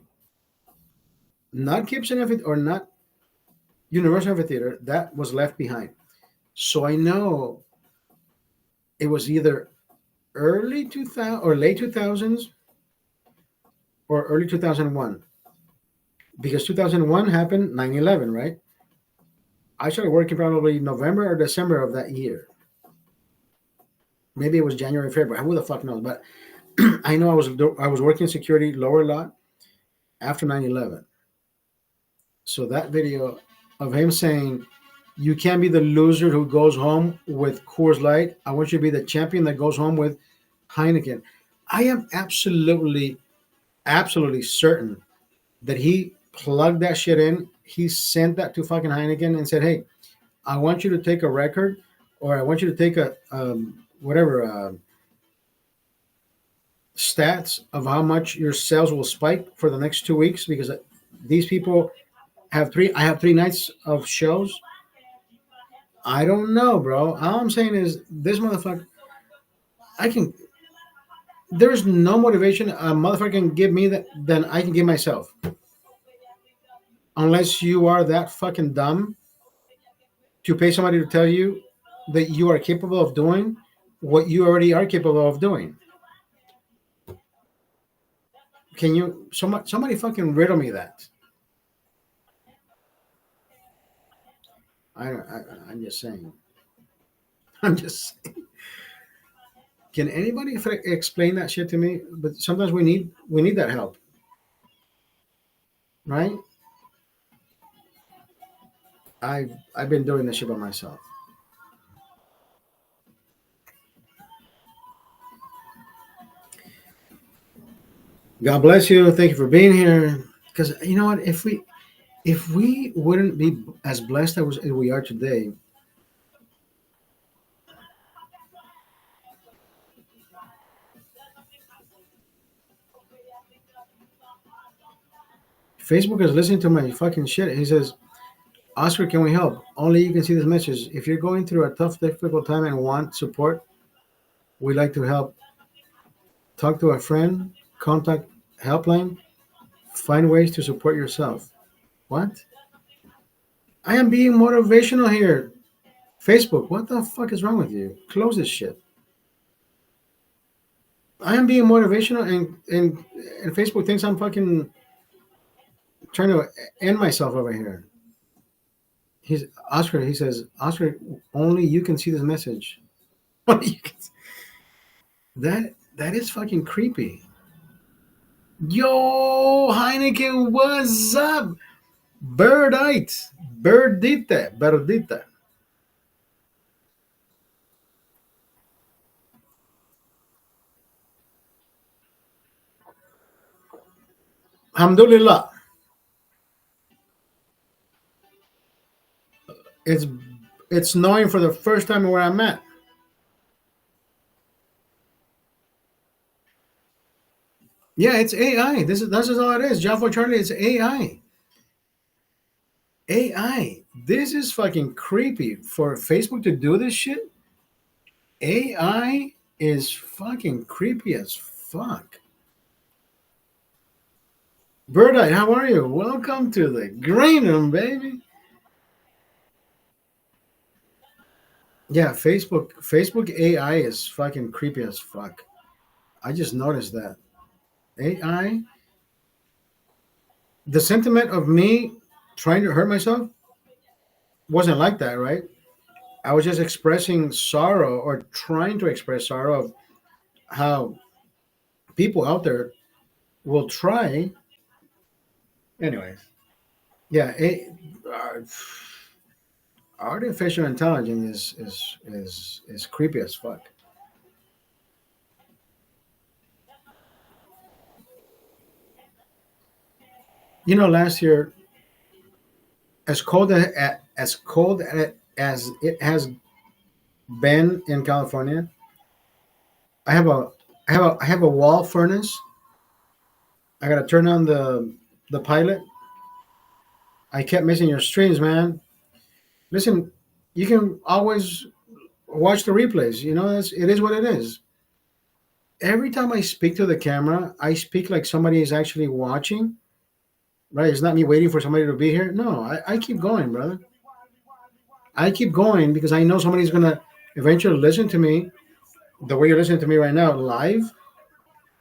Not Gibson or not Universal Amphitheater. That was left behind. So I know it was either early 2000 or late 2000s or early 2001, because 2001 happened 9/11, right? I started working probably November or December of that year. Maybe it was January, February. Who the fuck knows? But I know I was working security lower lot after 9/11. So that video of him saying, "You can't be the loser who goes home with Coors Light. I want you to be the champion that goes home with Heineken." I am absolutely certain that he plugged that shit in. He sent that to fucking Heineken and said, "Hey, I want you to take a record, or I want you to take a whatever stats of how much your sales will spike for the next 2 weeks, because these people have three. I have 3 nights of shows. I don't know, bro. All I'm saying is this motherfucker. I can. There's no motivation a motherfucker can give me that than I can give myself. Unless you are that fucking dumb to pay somebody to tell you that you are capable of doing what you already are capable of doing. Can you somebody fucking riddle me that? I'm just saying. I'm just saying. Can anybody explain that shit to me? But sometimes we need that help, right? I've been doing this shit by myself. God bless you. Thank you for being here. Because you know what? If we wouldn't be as blessed as we are today, Facebook is listening to my fucking shit. He says, "Oscar, can we help? Only you can see this message. If you're going through a tough, difficult time and want support, we'd like to help. Talk to a friend, contact helpline, find ways to support yourself." What? I am being motivational here. Facebook, what the fuck is wrong with you? Close this shit. I am being motivational, and Facebook thinks I'm fucking trying to end myself over here. He's Oscar. He says, "Oscar, only you can see this message." Only you can that is fucking creepy. Yo, Heineken, what's up? Birdita. Alhamdulillah. It's it's snowing for the first time where I'm at. Yeah, it's AI. This is all it is. Java Charlie, it's AI. AI. This is fucking creepy for Facebook to do this shit. AI is fucking creepy as fuck. Bird Eye, how are you? Welcome to the green room, baby. Yeah, Facebook AI is fucking creepy as fuck. I just noticed that. AI, the sentiment of me trying to hurt myself wasn't like that, right? I was just expressing sorrow, or trying to express sorrow of how people out there will try. Anyways, yeah, artificial intelligence is creepy as fuck. Last year, as cold as it has been in California, I have a wall furnace. I gotta turn on the pilot. I kept missing your streams, man. Listen, you can always watch the replays. It is what it is. Every time I speak to the camera, I speak like somebody is actually watching. Right? It's not me waiting for somebody to be here. No, I keep going, brother. I keep going because I know somebody's gonna eventually listen to me the way you're listening to me right now live,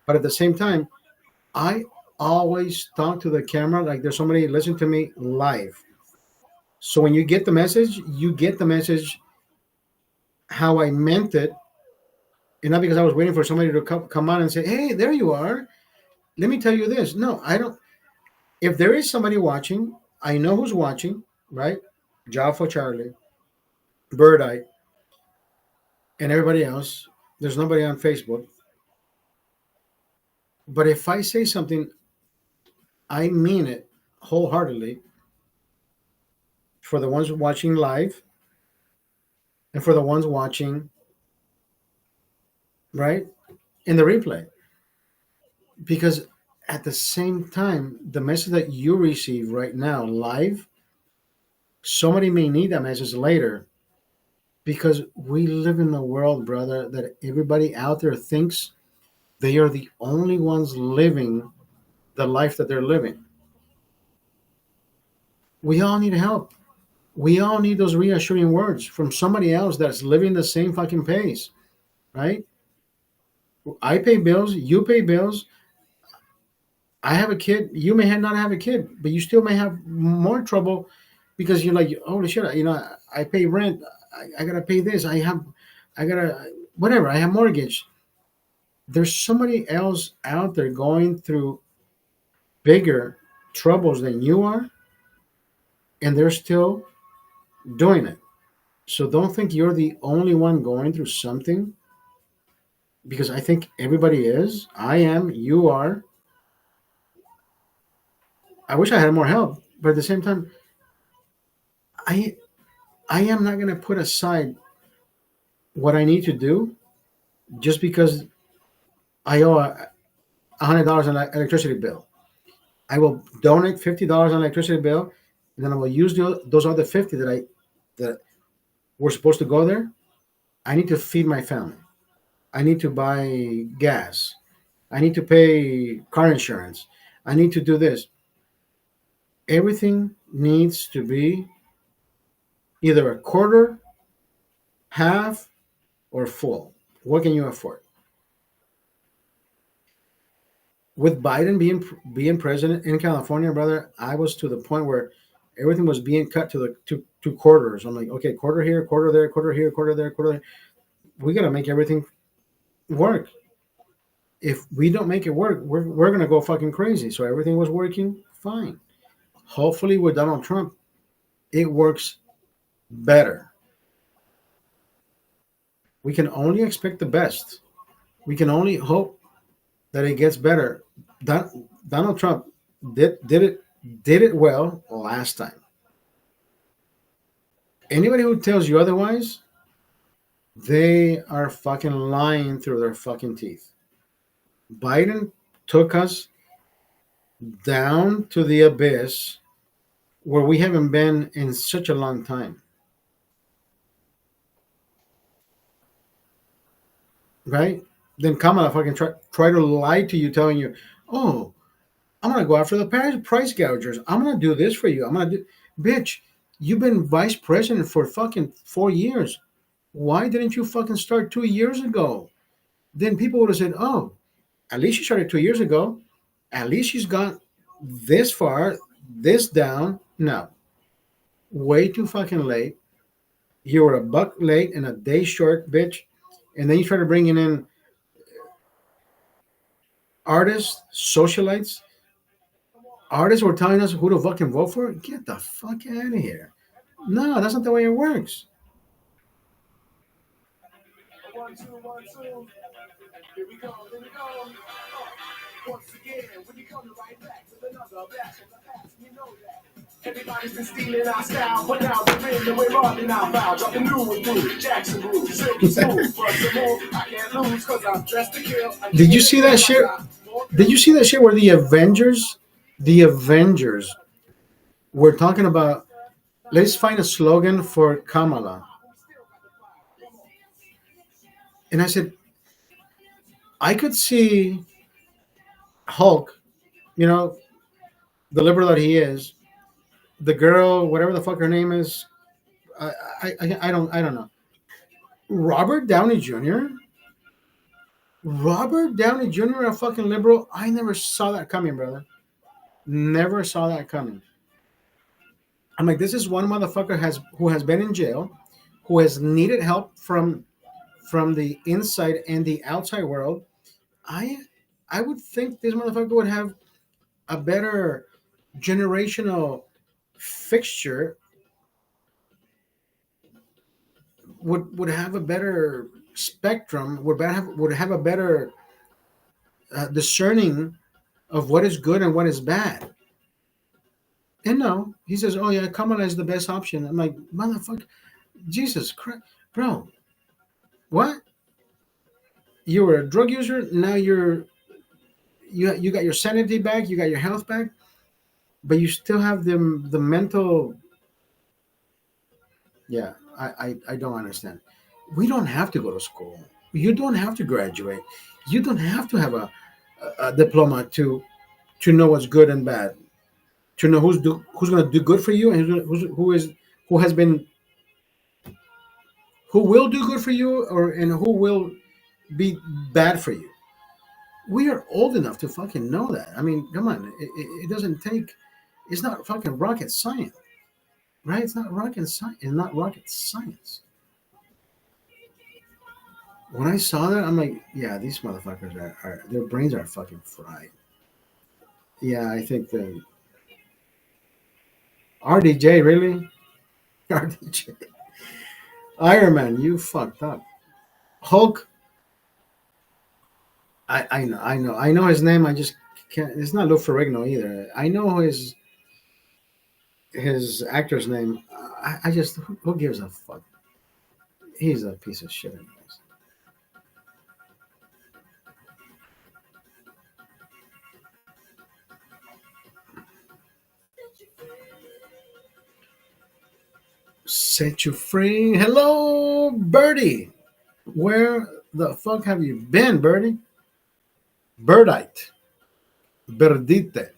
but at the same time, I always talk to the camera like there's somebody listening to me live. So when you get the message, you get the message how I meant it, and not because I was waiting for somebody to come on and say, "Hey, there you are. Let me tell you this." No, I don't. If there is somebody watching, I know who's watching, right? Jaffa Charlie, Bird Eye, and everybody else. There's nobody on Facebook. But if I say something, I mean it wholeheartedly for the ones watching live and for the ones watching, right, in the replay. Because at the same time, the message that you receive right now live, somebody may need that message later because we live in a world, brother, that everybody out there thinks they are the only ones living the life that they're living. We all need help. We all need those reassuring words from somebody else that's living the same fucking pace, right? I pay bills, you pay bills. I have a kid. You may not have a kid, but you still may have more trouble because you're like, holy shit, I pay rent. I gotta pay this. I gotta, whatever. I have mortgage. There's somebody else out there going through bigger troubles than you are, and they're still doing it. So don't think you're the only one going through something because I think everybody is. I am. You are. I wish I had more help, but at the same time, I I am not gonna put aside what I need to do just because I owe $100 on an electricity bill. I will donate $50 on electricity bill, and then I will use those other 50 that were supposed to go there. I need to feed my family. I need to buy gas. I need to pay car insurance. I need to do this. Everything needs to be either a quarter, half, or full. What can you afford? With Biden being president in California, brother, I was to the point where everything was being cut to the two quarters. I'm like, okay, quarter here, quarter there, quarter here, quarter there, quarter there. We got to make everything work. If we don't make it work, we're gonna go fucking crazy. So everything was working fine. Hopefully, with Donald Trump, it works better. We can only expect the best. We can only hope that it gets better. Donald Trump did it well last time. Anybody who tells you otherwise, they are fucking lying through their fucking teeth. Biden took us down to the abyss where we haven't been in such a long time. Right? Then Kamala fucking try to lie to you, telling you, oh, I'm gonna go after the price gougers. I'm gonna do this for you. I'm gonna do, bitch. You've been vice president for fucking 4 years. Why didn't you fucking start 2 years ago? Then people would have said, oh, at least she started 2 years ago. At least she's gone this far, this down. No, way too fucking late. You were a buck late and a day short, bitch. And then you try to bring in artists, socialites. Artists were telling us who to fucking vote for. Get the fuck out of here. No, that's not the way it works. One, two, one, two. Here we go, here we go. Once again, when you coming right back to another blast from the past, you know that. Everybody's been stealing our style, but now we're in and we're running our foul. Dropping new and new, Jackson rules, silky smooth. For us to move, I can't lose because I'm dressed to kill. Did you see that shit? Did you see that shit where the Avengers were talking about, let's find a slogan for Kamala. And I said, I could see Hulk, you know, the liberal that he is, the girl, whatever the fuck her name is, I don't know. Robert Downey Jr. Robert Downey Jr., a fucking liberal. I never saw that coming, brother. Never saw that coming. I'm like, this is one motherfucker who has been in jail, who has needed help from the inside and the outside world. I I would think this motherfucker would have a better generational fixture, would have a better spectrum, would have a better discerning of what is good and what is bad. And no, he says, "Oh yeah, Kamala is the best option." I'm like, motherfucker, Jesus Christ, bro, what? You were a drug user, now you got your sanity back, you got your health back, but you still have the mental. Yeah, I don't understand. We don't have to go to school. You don't have to graduate. You don't have to have a diploma to know what's good and bad. To know who's going to do good for you and who has been who will do good for you or and who will be bad for you. We are old enough to fucking know that. I mean, come on, it doesn't take. It's not fucking rocket science, right? It's not rocket science. It's not rocket science. When I saw that, I'm like, yeah, these motherfuckers are their brains are fucking fried. Yeah, I think the RDJ really, RDJ, Iron Man, you fucked up. Hulk, I know his name. I just can't. It's not Lou Ferrigno either. I know his actor's name. I just who gives a fuck? He's a piece of shit. Anyways. Set you free. Hello, Birdie. Where the fuck have you been, Birdie? Birdite. Birdite.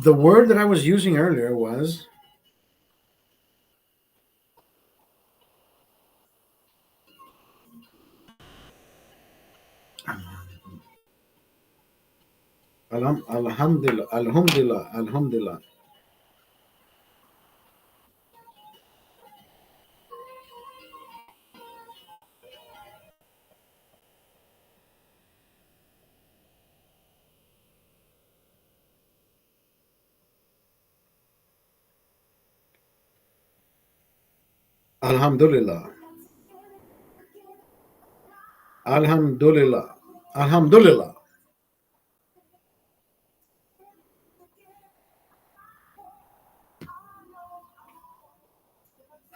The word that I was using earlier was alhamdulillah, alhamdulillah, alhamdulillah. Alhamdulillah. Alhamdulillah. Alhamdulillah.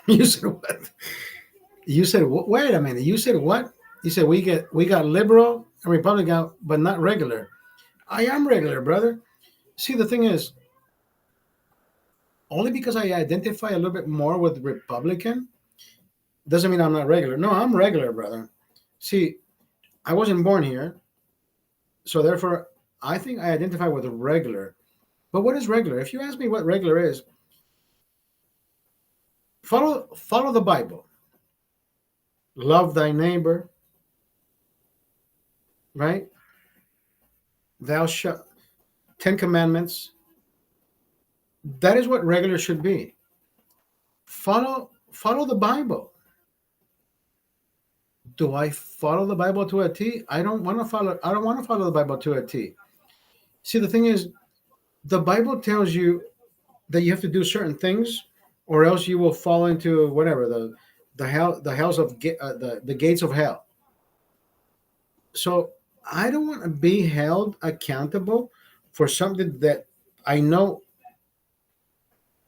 You said what? You said wait a minute. You said what? You said we got liberal and Republican, but not regular. I am regular, brother. See, the thing is, only because I identify a little bit more with Republican doesn't mean I'm not regular. No, I'm regular, brother. See, I wasn't born here, so therefore, I think I identify with regular. But what is regular? If you ask me what regular is, follow the Bible. Love thy neighbor, right? Thou shalt 10 commandments. That is what regular should be. Follow the Bible. Do I follow the Bible to a T? I don't want to follow the Bible to a T. See, the thing is, the Bible tells you that you have to do certain things, or else you will fall into whatever the hells of the gates of hell. So I don't want to be held accountable for something that I know.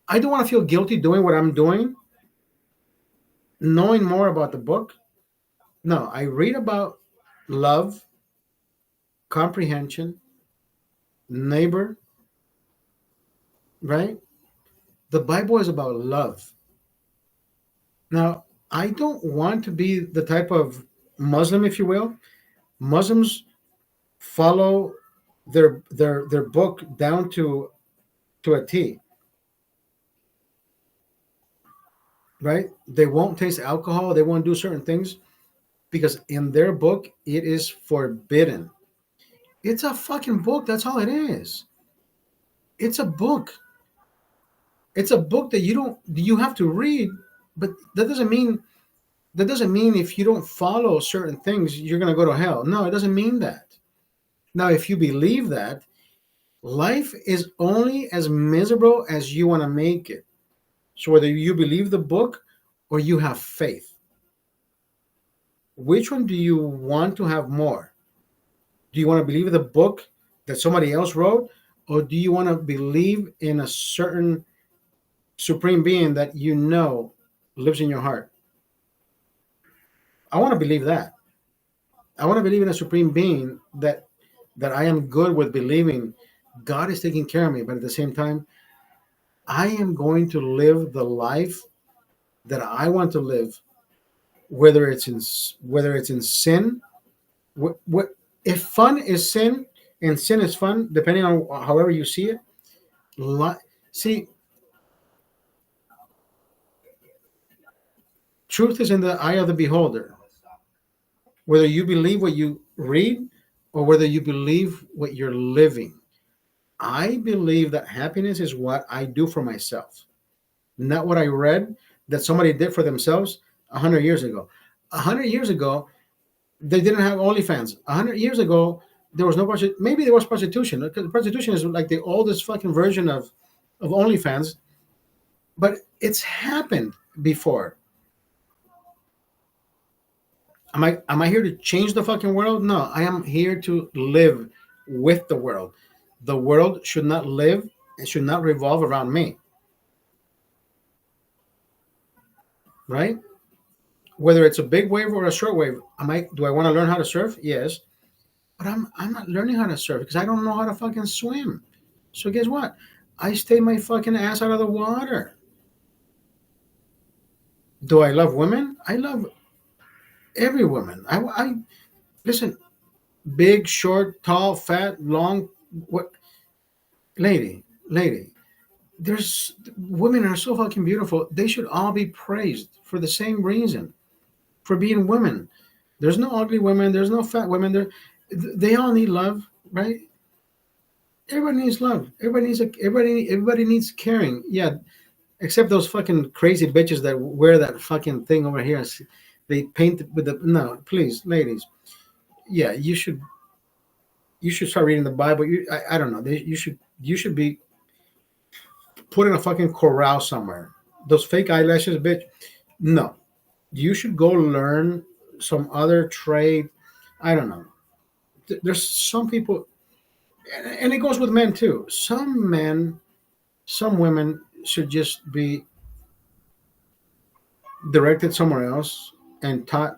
I don't want to feel guilty doing what I'm doing, knowing more about the book. No, I read about love, comprehension, neighbor, right? The Bible is about love. Now, I don't want to be the type of Muslim, if you will. Muslims follow their book down to a T. right? They won't taste alcohol. They won't do certain things because in their book it is forbidden. It's a fucking book. That's all it is. It's a book. It's a book that you have to read, but that doesn't mean if you don't follow certain things you're going to go to hell. No, it doesn't mean that. Now, if you believe that, life is only as miserable as you want to make it. So whether you believe the book or you have faith, which one do you want to have more? Do you want to believe the book that somebody else wrote, or do you want to believe in a certain supreme being that you know lives in your heart? I want to believe that. I want to believe in a supreme being that I am good with believing God is taking care of me, but at the same time, I am going to live the life that I want to live, whether it's in sin. What if fun is sin and sin is fun, depending on however you see it. See, truth is in the eye of the beholder. Whether you believe what you read or whether you believe what you're living. I believe that happiness is what I do for myself, not what I read that somebody did for themselves 100 years ago. 100 years ago, they didn't have OnlyFans. 100 years ago, there was no prostitution. Maybe there was prostitution. Because prostitution is like the oldest fucking version of OnlyFans, but it's happened before. Am I here to change the fucking world? No, I am here to live with the world. The world should not live and should not revolve around me. Right? Whether it's a big wave or a short wave, do I want to learn how to surf? Yes. But I'm not learning how to surf because I don't know how to fucking swim. So guess what? I stay my fucking ass out of the water. Do I love women? I love every woman. I listen, big, short, tall, fat, long, what lady. There's women are so fucking beautiful. They should all be praised for the same reason, for being women. There's no ugly women. There's no fat women. They all need love, right? Everybody needs love. Everybody needs caring. Yeah, except those fucking crazy bitches that wear that fucking thing over here. They paint with the no. Please, ladies. Yeah, you should start reading the Bible. I don't know. You should be put in a fucking corral somewhere. Those fake eyelashes, bitch. No, you should go learn some other trade. I don't know. There's some people, and it goes with men too. Some men, some women should just be directed somewhere else and taught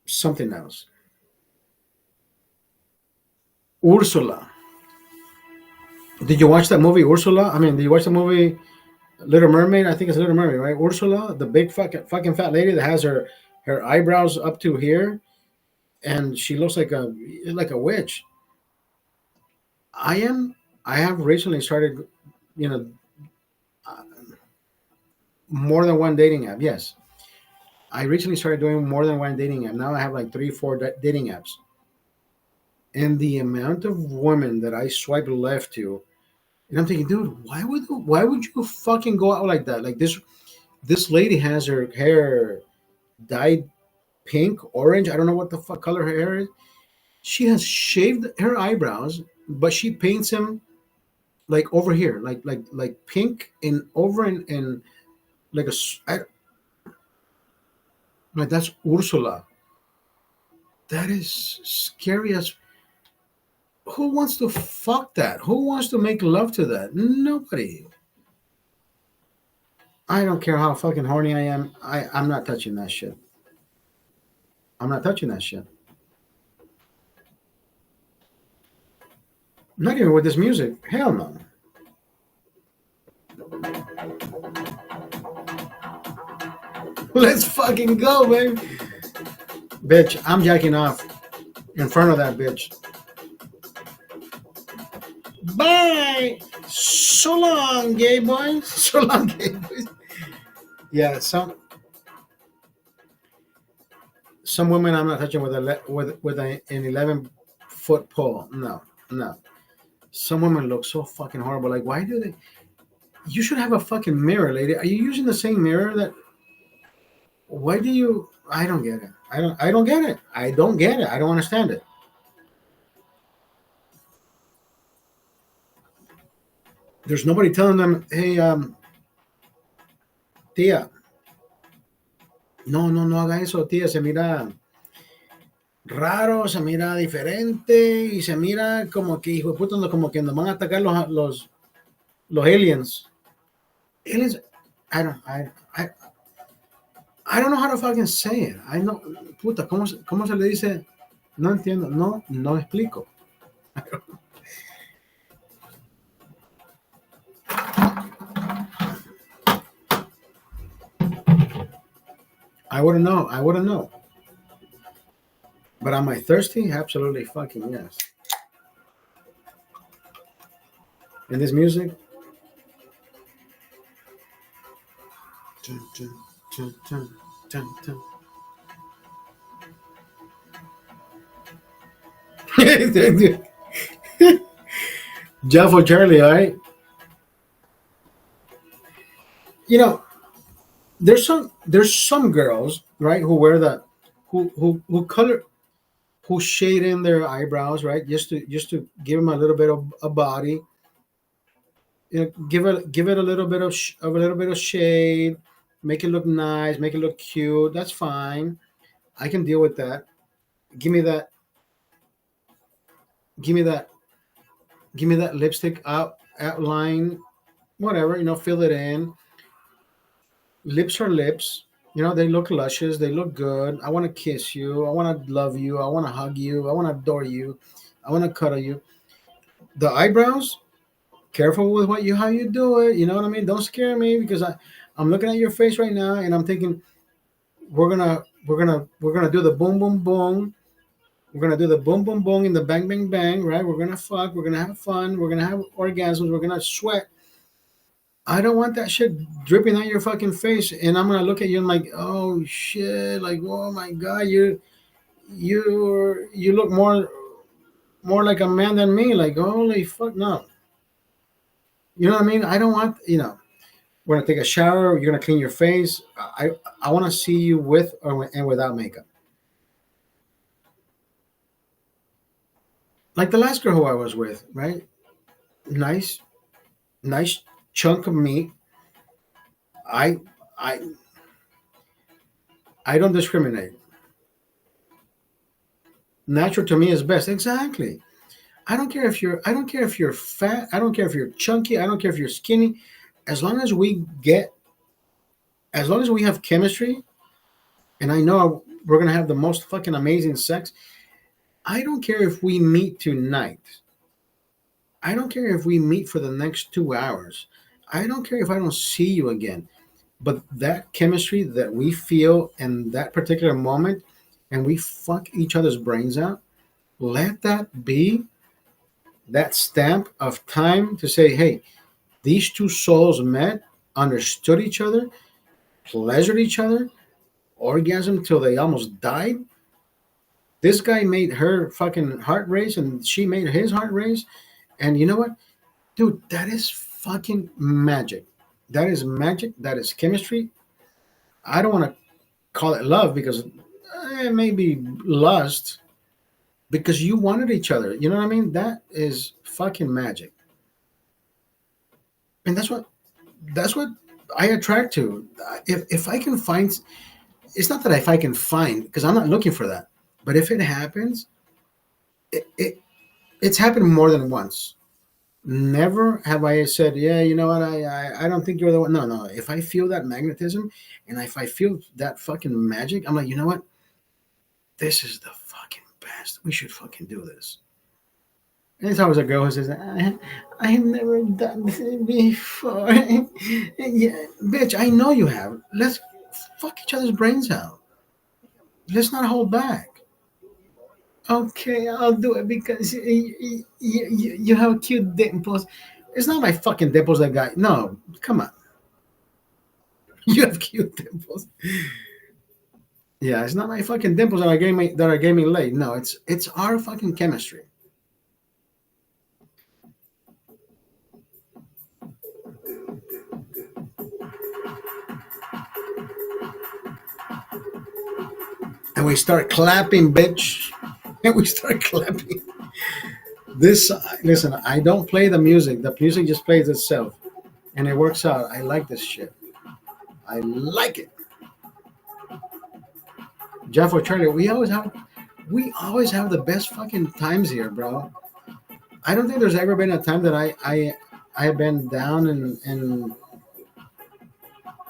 something else. Ursula. Did you watch that movie, Ursula? I mean, did you watch the movie Little Mermaid? I think it's Little Mermaid, right? Ursula, the big fucking fat lady that has her eyebrows up to here, and she looks like a witch. I have recently started, you know, more than one dating app. Yes, I recently started doing more than one dating app. Now I have like 3, 4 dating apps, and the amount of women that I swipe left to, and I'm thinking, dude, why would you fucking go out like that? Like this lady has her hair dyed pink, orange. I don't know what the fuck color her hair is. She has shaved her eyebrows, but she paints them like over here, like pink and over and like like that's Ursula. That is scary as. Who wants to fuck that? Who wants to make love to that? Nobody. I don't care how fucking horny I am. I'm not touching that shit. I'm not touching that shit. Not even with this music. Hell no. Let's fucking go, baby. Bitch, I'm jacking off in front of that bitch. Bye. So long, gay boys. So long, gay boys. Yeah, some women I'm not touching with an 11-foot pole. No, no. Some women look so fucking horrible. Like, why do they? You should have a fucking mirror, lady. Are you using the same mirror that? Why do you? I don't get it. I don't get it. I don't get it. I don't understand it. There's nobody telling them, hey, tía, no haga eso, tía. Se mira raro, se mira diferente y se mira como que, hijo de puta, como que nos van a atacar los aliens. Aliens, I don't, I don't know how to fucking say it. I know, puta, ¿cómo se le dice? No entiendo, no explico. I wouldn't know. But am I thirsty? Absolutely fucking yes. And this music. Dun, dun, dun, dun, dun, dun. Jeff or Charlie, all right? You know, there's some girls, right, who wear that who color who shade in their eyebrows, right? Just to give them a little bit of a body. You know, give it a little bit of a little bit of shade, make it look nice, make it look cute. That's fine. I can deal with that. Give me that. Give me that. Give me that lipstick outline, whatever. Fill it in. Lips are lips. They look luscious. They look good. I want to kiss you. I want to love you. I want to hug you. I want to adore you. I want to cuddle you. The eyebrows, careful with how you do it. You know what I mean? Don't scare me because I'm looking at your face right now and I'm thinking we're gonna do the boom boom boom. We're gonna do the boom boom boom and the bang bang bang, right? We're gonna fuck. We're gonna have fun. We're gonna have orgasms. We're gonna sweat. I don't want that shit dripping on your fucking face, and I'm gonna look at you and like, oh shit, like, oh my god, you look more like a man than me. Like, holy fuck, no. You know what I mean? I don't want, we're gonna take a shower. You're gonna clean your face. I want to see you with and without makeup. Like the last girl who I was with, right? Nice, nice chunk of meat. I I I don't discriminate. Natural to me is best. Exactly. I don't care if you're fat. I don't care if you're chunky. I don't care if you're skinny. As long as as long as we have chemistry, and I know we're gonna have the most fucking amazing sex. I don't care if we meet tonight. I don't care if we meet for the next 2 hours. I don't care if I don't see you again. But that chemistry that we feel in that particular moment, and we fuck each other's brains out, let that be that stamp of time to say, hey, these two souls met, understood each other, pleasured each other, orgasm till they almost died. This guy made her fucking heart race and she made his heart race. And you know what? Dude, that is fucking magic. That is magic. That is chemistry. I don't want to call it love because it may be lust because you wanted each other. You know what I mean? That is fucking magic. And that's what I attract to. If I can find, it's not that if I can find, because I'm not looking for that. But if it happens, it's happened more than once. Never have I said, yeah, you know what, I don't think you're the one. No. If I feel that magnetism and if I feel that fucking magic, I'm like, you know what? This is the fucking best. We should fucking do this. And it's always a girl who says, I've never done this before. Yeah, bitch, I know you have. Let's fuck each other's brains out. Let's not hold back. Okay, I'll do it because you have cute dimples. It's not my fucking dimples that got. No, come on. You have cute dimples. Yeah, it's not my fucking dimples that are getting me laid. No, it's our fucking chemistry. And we start clapping, bitch. And we start clapping. This listen, I don't play the music. The music just plays itself, and it works out. I like this shit. I like it. Jeff or Charlie, we always have the best fucking times here, bro. I don't think there's ever been a time that I have been down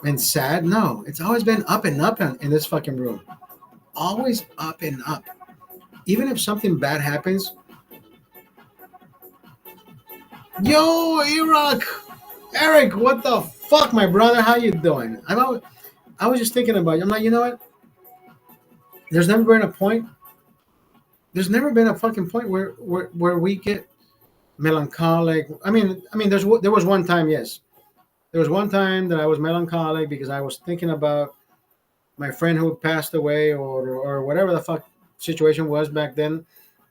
and sad. No, it's always been up and up in this fucking room. Always up and up. Even if something bad happens, yo, Eric, what the fuck, my brother? How you doing? I was just thinking about you. I'm like, you know what? There's never been a point. There's never been a fucking point where we get melancholic. I mean, there was one time, yes. There was one time that I was melancholic because I was thinking about my friend who passed away or whatever the fuck situation was back then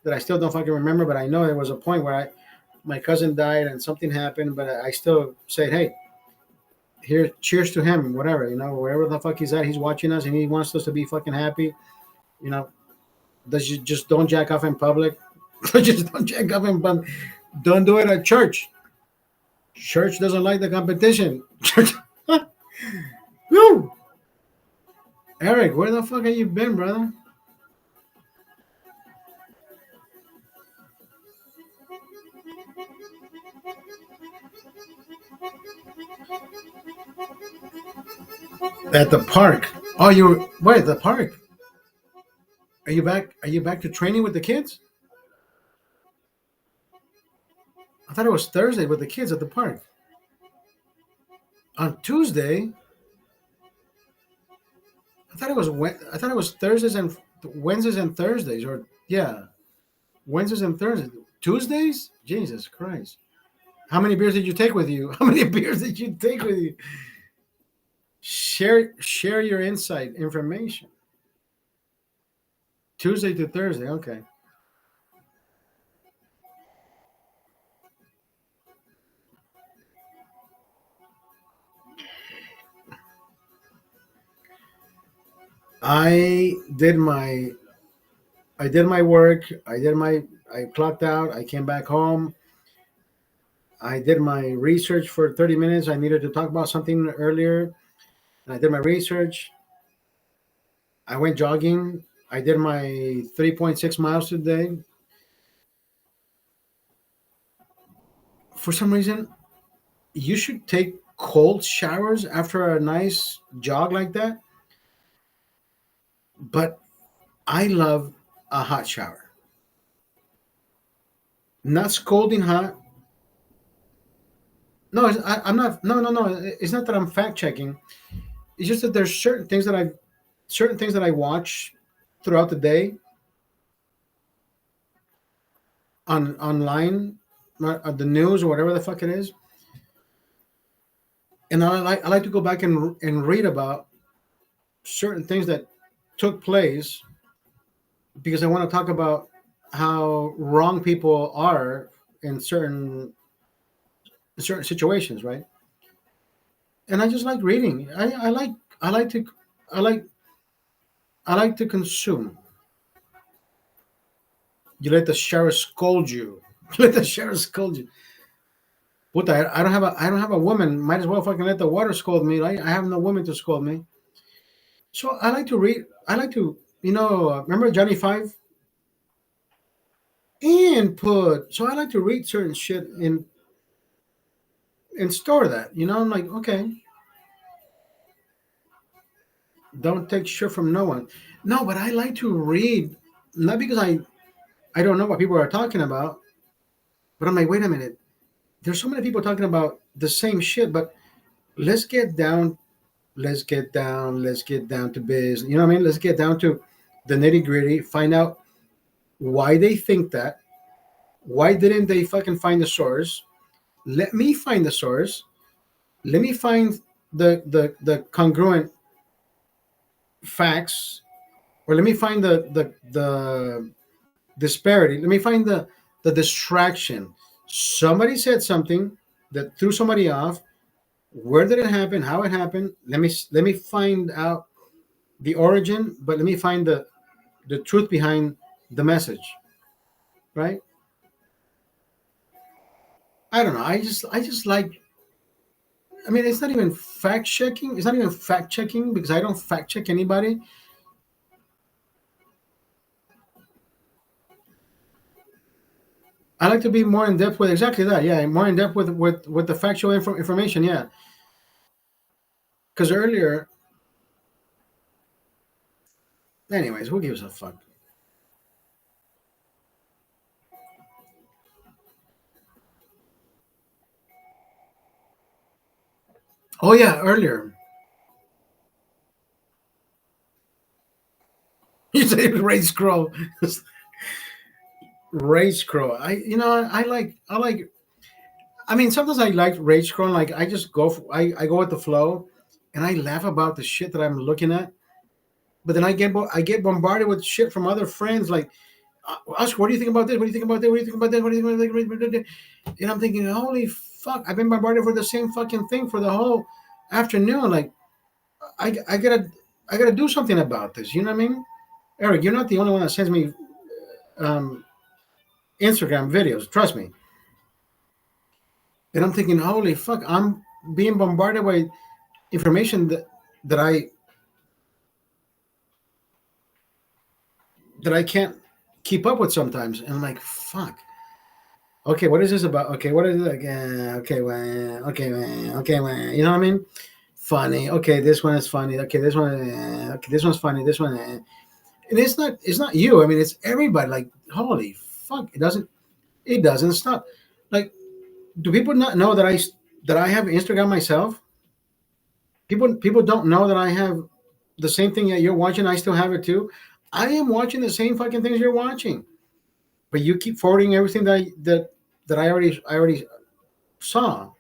that I still don't fucking remember, but I know there was a point where my cousin died and something happened, but I still said, hey, here, cheers to him, whatever, wherever the fuck he's at, he's watching us and he wants us to be fucking happy, just don't jack off in public. Just don't jack off in public. Don't do it at church. Church doesn't like the competition. Church. Woo! Eric, where the fuck have you been, brother? At the park. Oh, where at the park? Are you back? Are you back to training with the kids? I thought it was Thursday with the kids at the park. On Tuesday. I thought it was Thursdays and Wednesdays and Thursdays, or yeah, Wednesdays and Thursdays. Tuesdays? Jesus Christ! How many beers did you take with you? How many beers did you take with you? Share your insight information. Tuesday to Thursday, okay. I did my work. I clocked out. I came back home. I did my research for 30 minutes. I needed to talk about something earlier. And I did my research. I went jogging. I did my 3.6 miles today. For some reason, you should take cold showers after a nice jog like that. But I love a hot shower. Not scalding hot. No, I'm not. No. It's not that I'm fact checking. It's just that there's certain things that I watch throughout the day online, the news or whatever the fuck it is, and I like to go back and read about certain things that took place because I want to talk about how wrong people are in certain situations, right? And I just like reading. I like to consume. You let the shower scold you. Let the shower scold you. What I don't have a woman. Might as well fucking let the water scold me. Right? I have no woman to scold me. So I like to read. I like to, remember Johnny Five? Input. So I like to read certain shit and store that. I'm like, okay. Don't take shit from no one. No, but I like to read, not because I don't know what people are talking about, but I'm like, wait a minute. There's so many people talking about the same shit, but let's get down to business. You know what I mean? Let's get down to the nitty gritty, find out why they think that. Why didn't they fucking find the source? Let me find the source. Let me find the congruent facts, or let me find the disparity. Let me find the distraction. Somebody said something that threw somebody off. Where did it happen? How it happened? Let me find out the origin, but let me find the truth behind the message. Right? I don't know. I just like. I mean, it's not even fact checking. It's not even fact checking because I don't fact check anybody. I like to be more in depth with exactly that. Yeah, more in depth with the factual information. Yeah, because earlier, anyways, who gives a fuck? Oh yeah, earlier you say Rage Crow, Rage Crow. I like. I mean, sometimes I like Rage Crow. Like I just I go with the flow, and I laugh about the shit that I'm looking at. But then I get bombarded with shit from other friends like, Oscar, what do you think about this? What do you think about that? What do you think about that? What do you think about that? And I'm thinking, holy fuck, I've been bombarded with the same fucking thing for the whole afternoon. Like, I gotta do something about this. You know what I mean? Eric, you're not the only one that sends me um, Instagram videos. Trust me. And I'm thinking, holy fuck, I'm being bombarded by information that I can't keep up with sometimes. And I'm like, fuck. Okay, what is this about? Okay, what is it again? Okay, well, okay, well, okay, well, you know what I mean? Funny. Okay, this one is funny. Okay, this one. Okay, this one's funny. This one. And it's not you. I mean, it's everybody. Like, holy fuck! It doesn't stop. Like, do people not know that I have Instagram myself? People don't know that I have the same thing that you're watching. I still have it too. I am watching the same fucking things you're watching, but you keep forwarding everything that I already saw.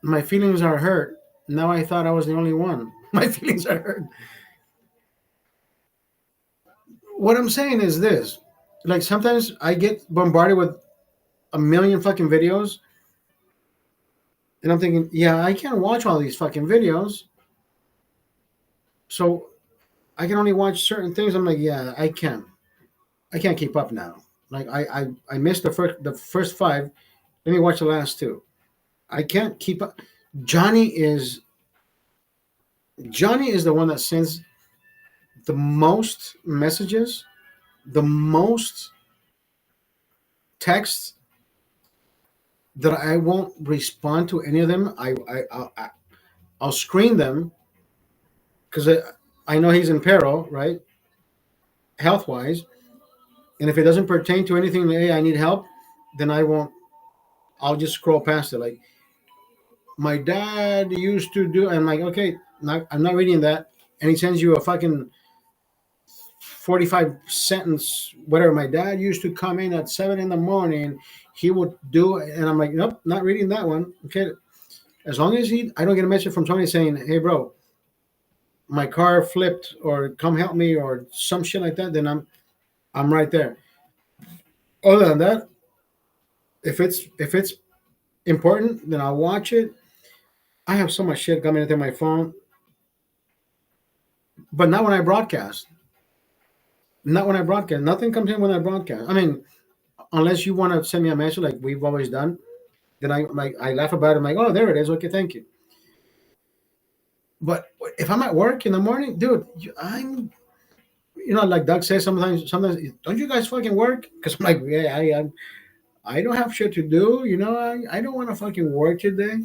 My feelings are hurt. Now I thought I was the only one. My feelings are hurt. What I'm saying is this: like sometimes I get bombarded with a million fucking videos, and I'm thinking, yeah, I can't watch all these fucking videos, so I can only watch certain things. I'm like, yeah, I can't keep up now. Like I missed the first five. Let me watch the last two. I can't keep up. Johnny is Johnny is the one that sends the most messages, the most texts that I won't respond to any of them. I'll screen them because I know he's in peril, right? Health wise. And if it doesn't pertain to anything, hey, I need help, then I won't. I'll just scroll past it. Like my dad used to do. I'm like, okay, I'm not reading that. And he sends you a fucking 45 sentence, whatever. My dad used to come in at 7 in the morning. He would do it. And I'm like, nope, not reading that one. Okay. As long as I don't get a message from somebody saying, hey, bro, my car flipped or come help me or some shit like that, then I'm right there. Other than that, if it's important, then I'll watch it. I have so much shit coming into my phone, but not when I broadcast. Not when I broadcast. Nothing comes in when I broadcast. I mean, unless you want to send me a message like we've always done, then I laugh about it. I'm like, oh, there it is. Okay, thank you. But if I'm at work in the morning, dude, I'm like Doug says sometimes don't you guys fucking work? Because I'm like, yeah, I don't have shit to do. I don't want to fucking work today.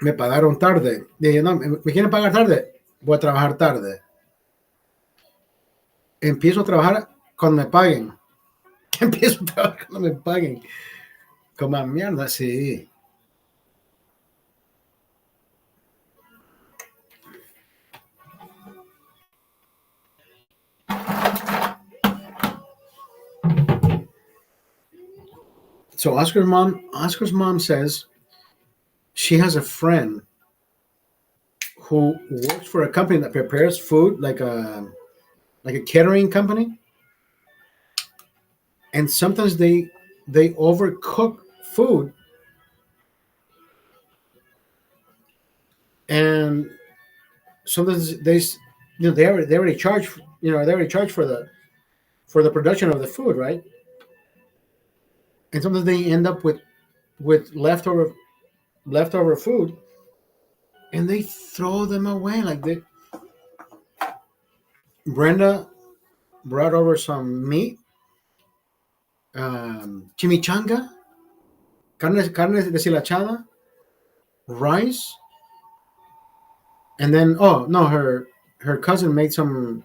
Me pagaron tarde. Dije, no, me quieren pagar tarde. Voy a trabajar tarde. Empiezo a trabajar cuando me paguen. Empiezo a trabajar cuando me paguen. Como a mierda, sí. So Oscar's mom says she has a friend who works for a company that prepares food, like a catering company, and sometimes they overcook food, and sometimes they already charge, they already charge for the production of the food, right? And sometimes they end up with leftover food, and they throw them away. Like Brenda brought over some meat, chimichanga, carne deshilachada, rice, and then, oh no, her cousin made some.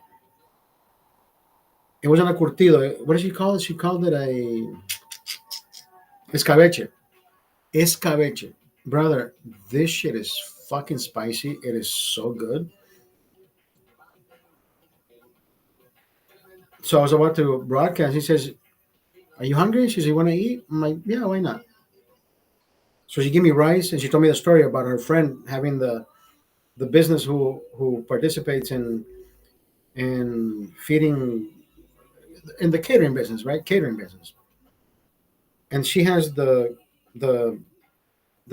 It wasn't a curtido. What did she call it? She called it a escabeche. Escabeche, brother. This shit is fucking spicy. It is so good. So I was about to broadcast. He says, "Are you hungry?" She says, "You want to eat?" I'm like, "Yeah, why not?" So she gave me rice, and she told me the story about her friend having the business who participates in feeding in the catering business, right? Catering business, and she has the the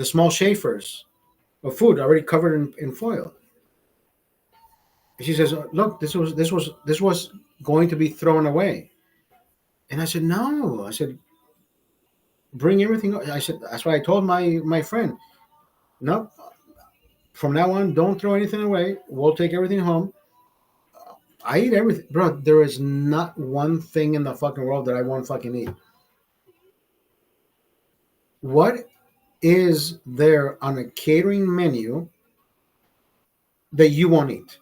small shavers of food already covered in foil. And she says, "Look, this was going to be thrown away." And I said, "No." I said, "Bring everything." I said, "That's why I told my friend, no, from now on, don't throw anything away. We'll take everything home. I eat everything, bro. There is not one thing in the fucking world that I won't fucking eat. What is there on a catering menu that you won't eat?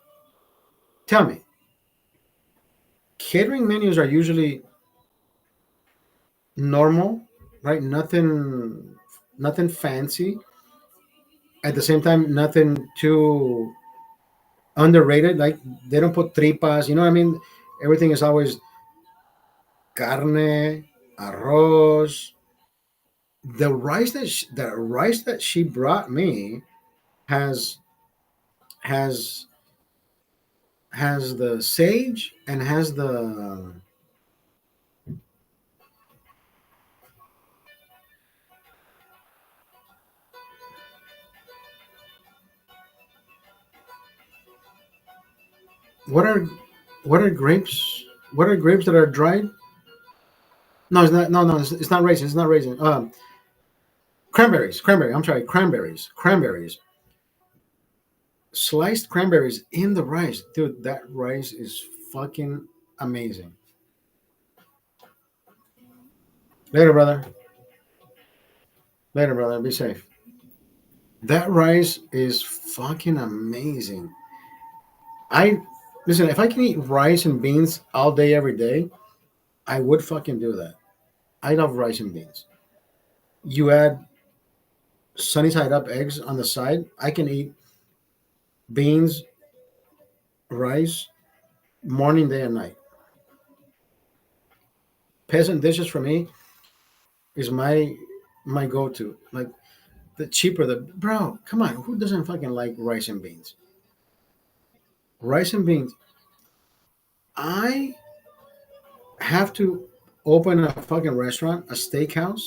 Tell me." Catering menus are usually normal, right? Nothing fancy. At the same time, nothing too underrated. Like they don't put tripas. You know what I mean? Everything is always carne, arroz. The rice that she brought me has has has the sage and has the what are what are grapes? What are grapes that are dried? No, it's not. No, no, it's not raisin. It's not raisin. Cranberries. Cranberry. I'm sorry. Cranberries. Cranberries. Sliced cranberries in the rice, dude. That rice is fucking amazing. Later, brother. Later, brother. Be safe. That rice is fucking amazing. I listen. If I can eat rice and beans all day, every day, I would fucking do that. I love rice and beans. You add sunny side up eggs on the side. I can eat beans, rice, morning, day, and night. Peasant dishes for me is my go to. Like the cheaper the bro. Come on, who doesn't fucking like rice and beans? Rice and beans. I have to open a fucking restaurant, a steakhouse,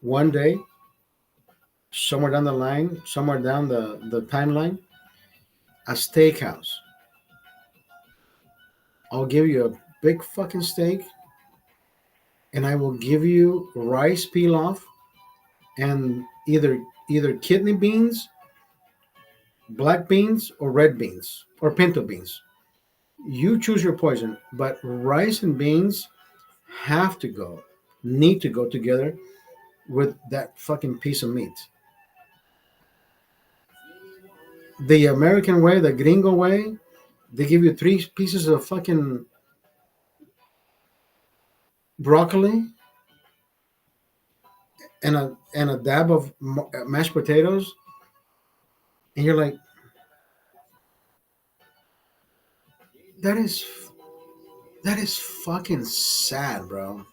one day, somewhere down the line, somewhere down the timeline, a steakhouse. I'll give you a big fucking steak, and I will give you rice pilaf and either kidney beans, black beans, or red beans or pinto beans. You choose your poison, but rice and beans have to go, need to go together with that fucking piece of meat. The American way, the gringo way, they give you three pieces of fucking broccoli and a dab of mashed potatoes, and you're like, that is that is fucking sad, bro.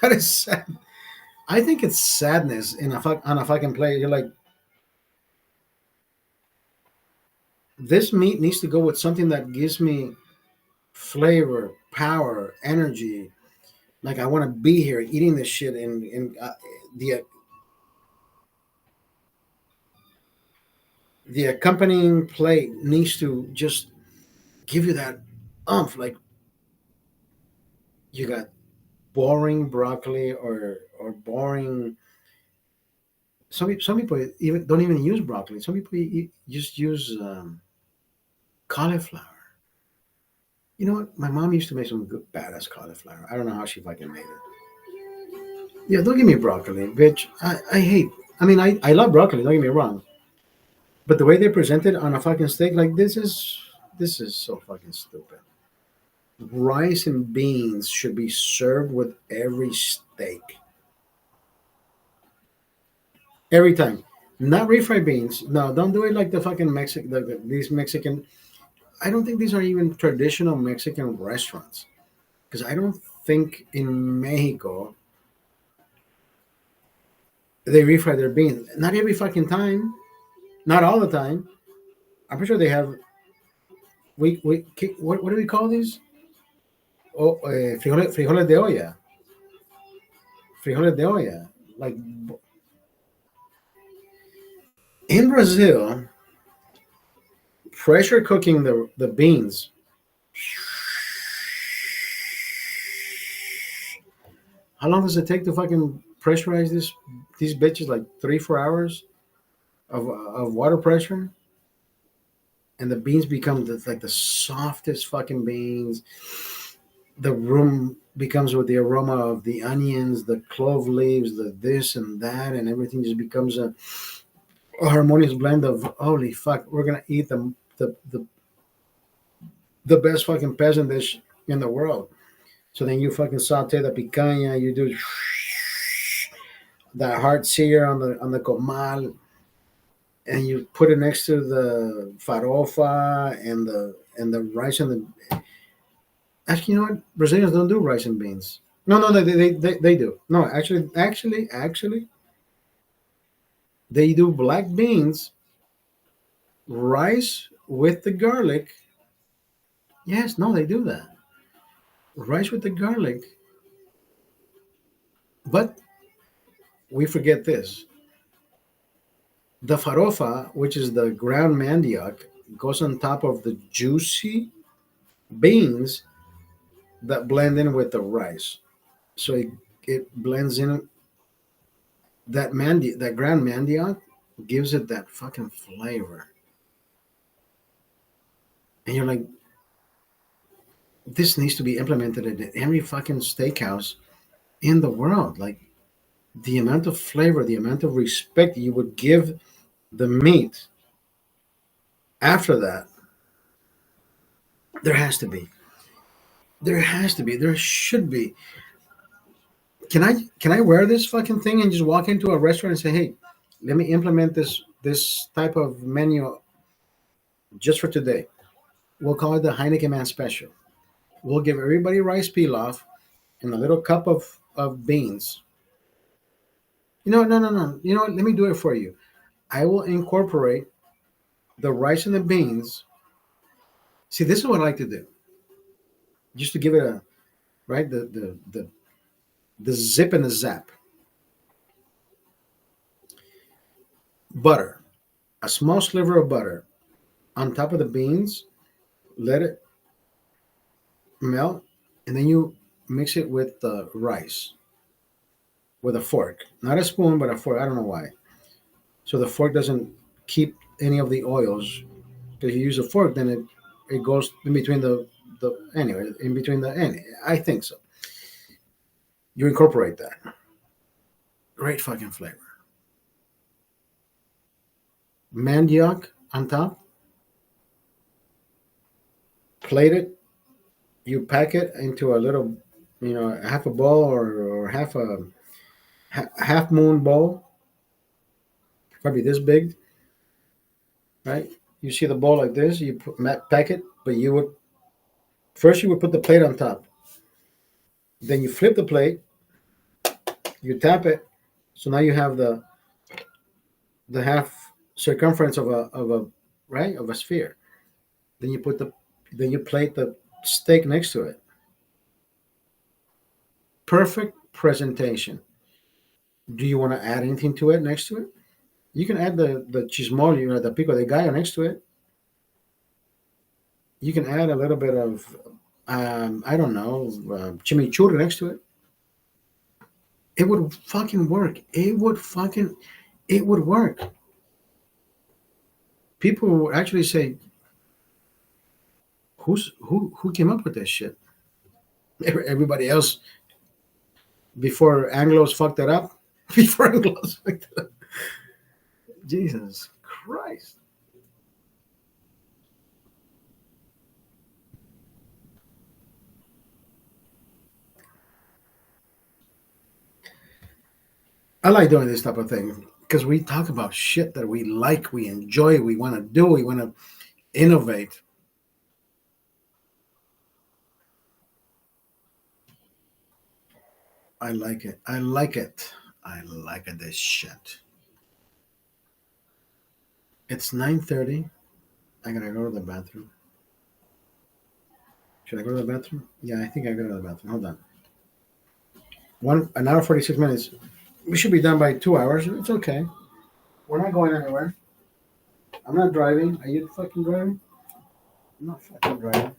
That is sad. I think it's sadness on a fucking plate. You're like, this meat needs to go with something that gives me flavor, power, energy. Like I want to be here eating this shit, and the the accompanying plate needs to just give you that umph. Like you got boring broccoli or boring. Some people even don't even use broccoli. Some people just use cauliflower. You know what? My mom used to make some good badass cauliflower. I don't know how she fucking made it. Yeah, don't give me broccoli, bitch. I hate. I mean, I love broccoli. Don't get me wrong, but the way they present it on a fucking steak, like this is so fucking stupid. Rice and beans should be served with every steak. Every time. Not refried beans. No, don't do it like the fucking Mexican, these Mexican. I don't think these are even traditional Mexican restaurants. Because I don't think in Mexico they refry their beans. Not every fucking time. Not all the time. I'm pretty sure they have. What do we call these? Oh, frijoles de olla. Frijoles de olla. Like in Brazil, pressure cooking the beans. How long does it take to fucking pressurize these bitches? Like 3-4 hours of water pressure, and the beans become like the softest fucking beans. The room becomes with the aroma of the onions, the clove leaves, the this and that, and everything just becomes a harmonious blend of holy fuck. We're gonna eat the best fucking peasant dish in the world. So then you fucking saute the picanha, you do that hard sear on the comal, and you put it next to the farofa and the rice and the. Actually, you know what? Brazilians don't do rice and beans. No, no, they do. No, actually, they do black beans, rice with the garlic. Yes, no, they do that. Rice with the garlic. But we forget this. The farofa, which is the ground mandioc, goes on top of the juicy beans that blend in with the rice. So it blends in that ground mandioc gives it that fucking flavor. And you're like, this needs to be implemented in every fucking steakhouse in the world. Like the amount of flavor, the amount of respect you would give the meat after that, there has to be. There has to be. There should be. Can I wear this fucking thing and just walk into a restaurant and say, hey, let me implement this type of menu just for today. We'll call it the Heineken Man Special. We'll give everybody rice pilaf and a little cup of beans. No. You know what? Let me do it for you. I will incorporate the rice and the beans. See, this is what I like to do. Just to give it a right the zip and the zap. Butter, a small sliver of butter on top of the beans. Let it melt, and then you mix it with the rice with a fork, not a spoon, but a fork. I don't know why. So the fork doesn't keep any of the oils. If you use a fork, then it goes in between the anyway, in between the any. I think so. You incorporate that. Great fucking flavor. Mandioc on top. Plate it. You pack it into a little, half a bowl or half moon bowl. Probably this big, right? You see the bowl like this. You pack it, but you would put the plate on top. Then you flip the plate. You tap it, So now you have the half circumference of a right of a sphere. Then you plate the steak next to it. Perfect presentation. Do you want to add anything to it next to it? You can add the chismolio or the pico de gallo next to it. You can add a little bit of I don't know chimichurri next to it. It would fucking work. It would work. People will actually say, who came up with this shit? Everybody else before Anglos fucked it up. Before Anglos fucked it up. Jesus Christ. I like doing this type of thing because we talk about shit that we like, we enjoy, we want to do, we want to innovate. I like it. I like it. I like it, this shit. It's 9:30. I gotta go to the bathroom. Should I go to the bathroom? Yeah, I think I gotta go to the bathroom. Hold on. An hour 46 minutes. We should be done by 2 hours. It's okay. We're not going anywhere. I'm not driving. Are you fucking driving? I'm not fucking driving.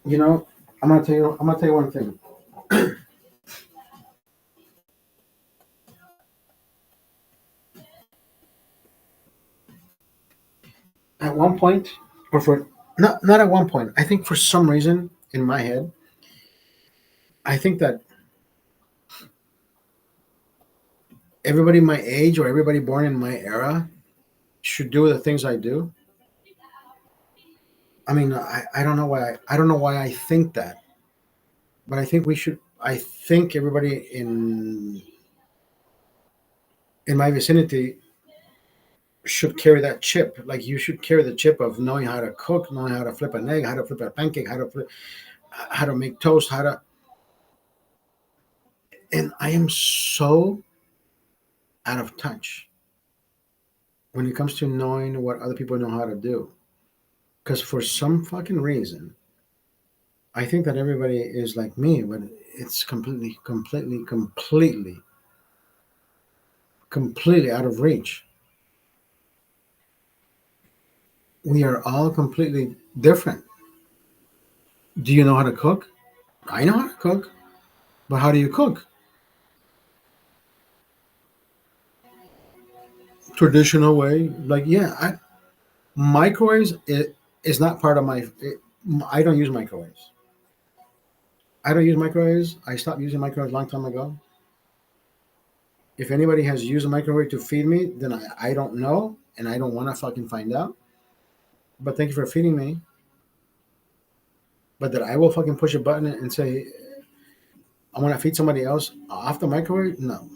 You know, I'm gonna tell you one thing. At one point, or for not at one point, I think for some reason in my head, I think that everybody my age or everybody born in my era should do the things I do. I mean, I don't know why I don't know why I think that, but I think we should. I think everybody in my vicinity should carry that chip. Like you should carry the chip of knowing how to cook, knowing how to flip an egg, how to flip a pancake, how to make toast, how to. And I am so out of touch when it comes to knowing what other people know how to do. Because for some fucking reason, I think that everybody is like me, but it's completely out of reach. We are all completely different. Do you know how to cook? I know how to cook, but how do you cook? Traditional way, like yeah, microwaves is not part of my. I don't use microwaves. I don't use microwaves. I stopped using microwaves a long time ago. If anybody has used a microwave to feed me, then I don't know, and I don't want to fucking find out. But thank you for feeding me. But that I will fucking push a button and say, I want to feed somebody else off the microwave? No.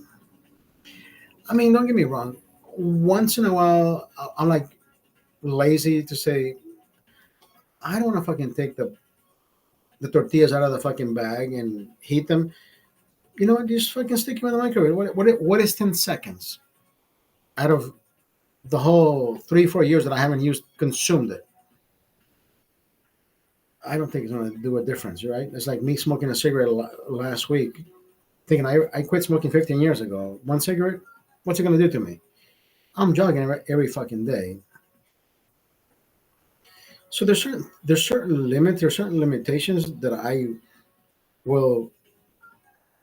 I mean, don't get me wrong. Once in a while, I'm like lazy to say, I don't want to fucking take the tortillas out of the fucking bag and heat them. You know what? Just fucking stick them in the microwave. What is 10 seconds out of the whole 3-4 years that I haven't consumed it? I don't think it's going to do a difference, right? It's like me smoking a cigarette last week, thinking I quit smoking 15 years ago. One cigarette, what's it going to do to me? I'm jogging every fucking day. So there's certain limitations that I will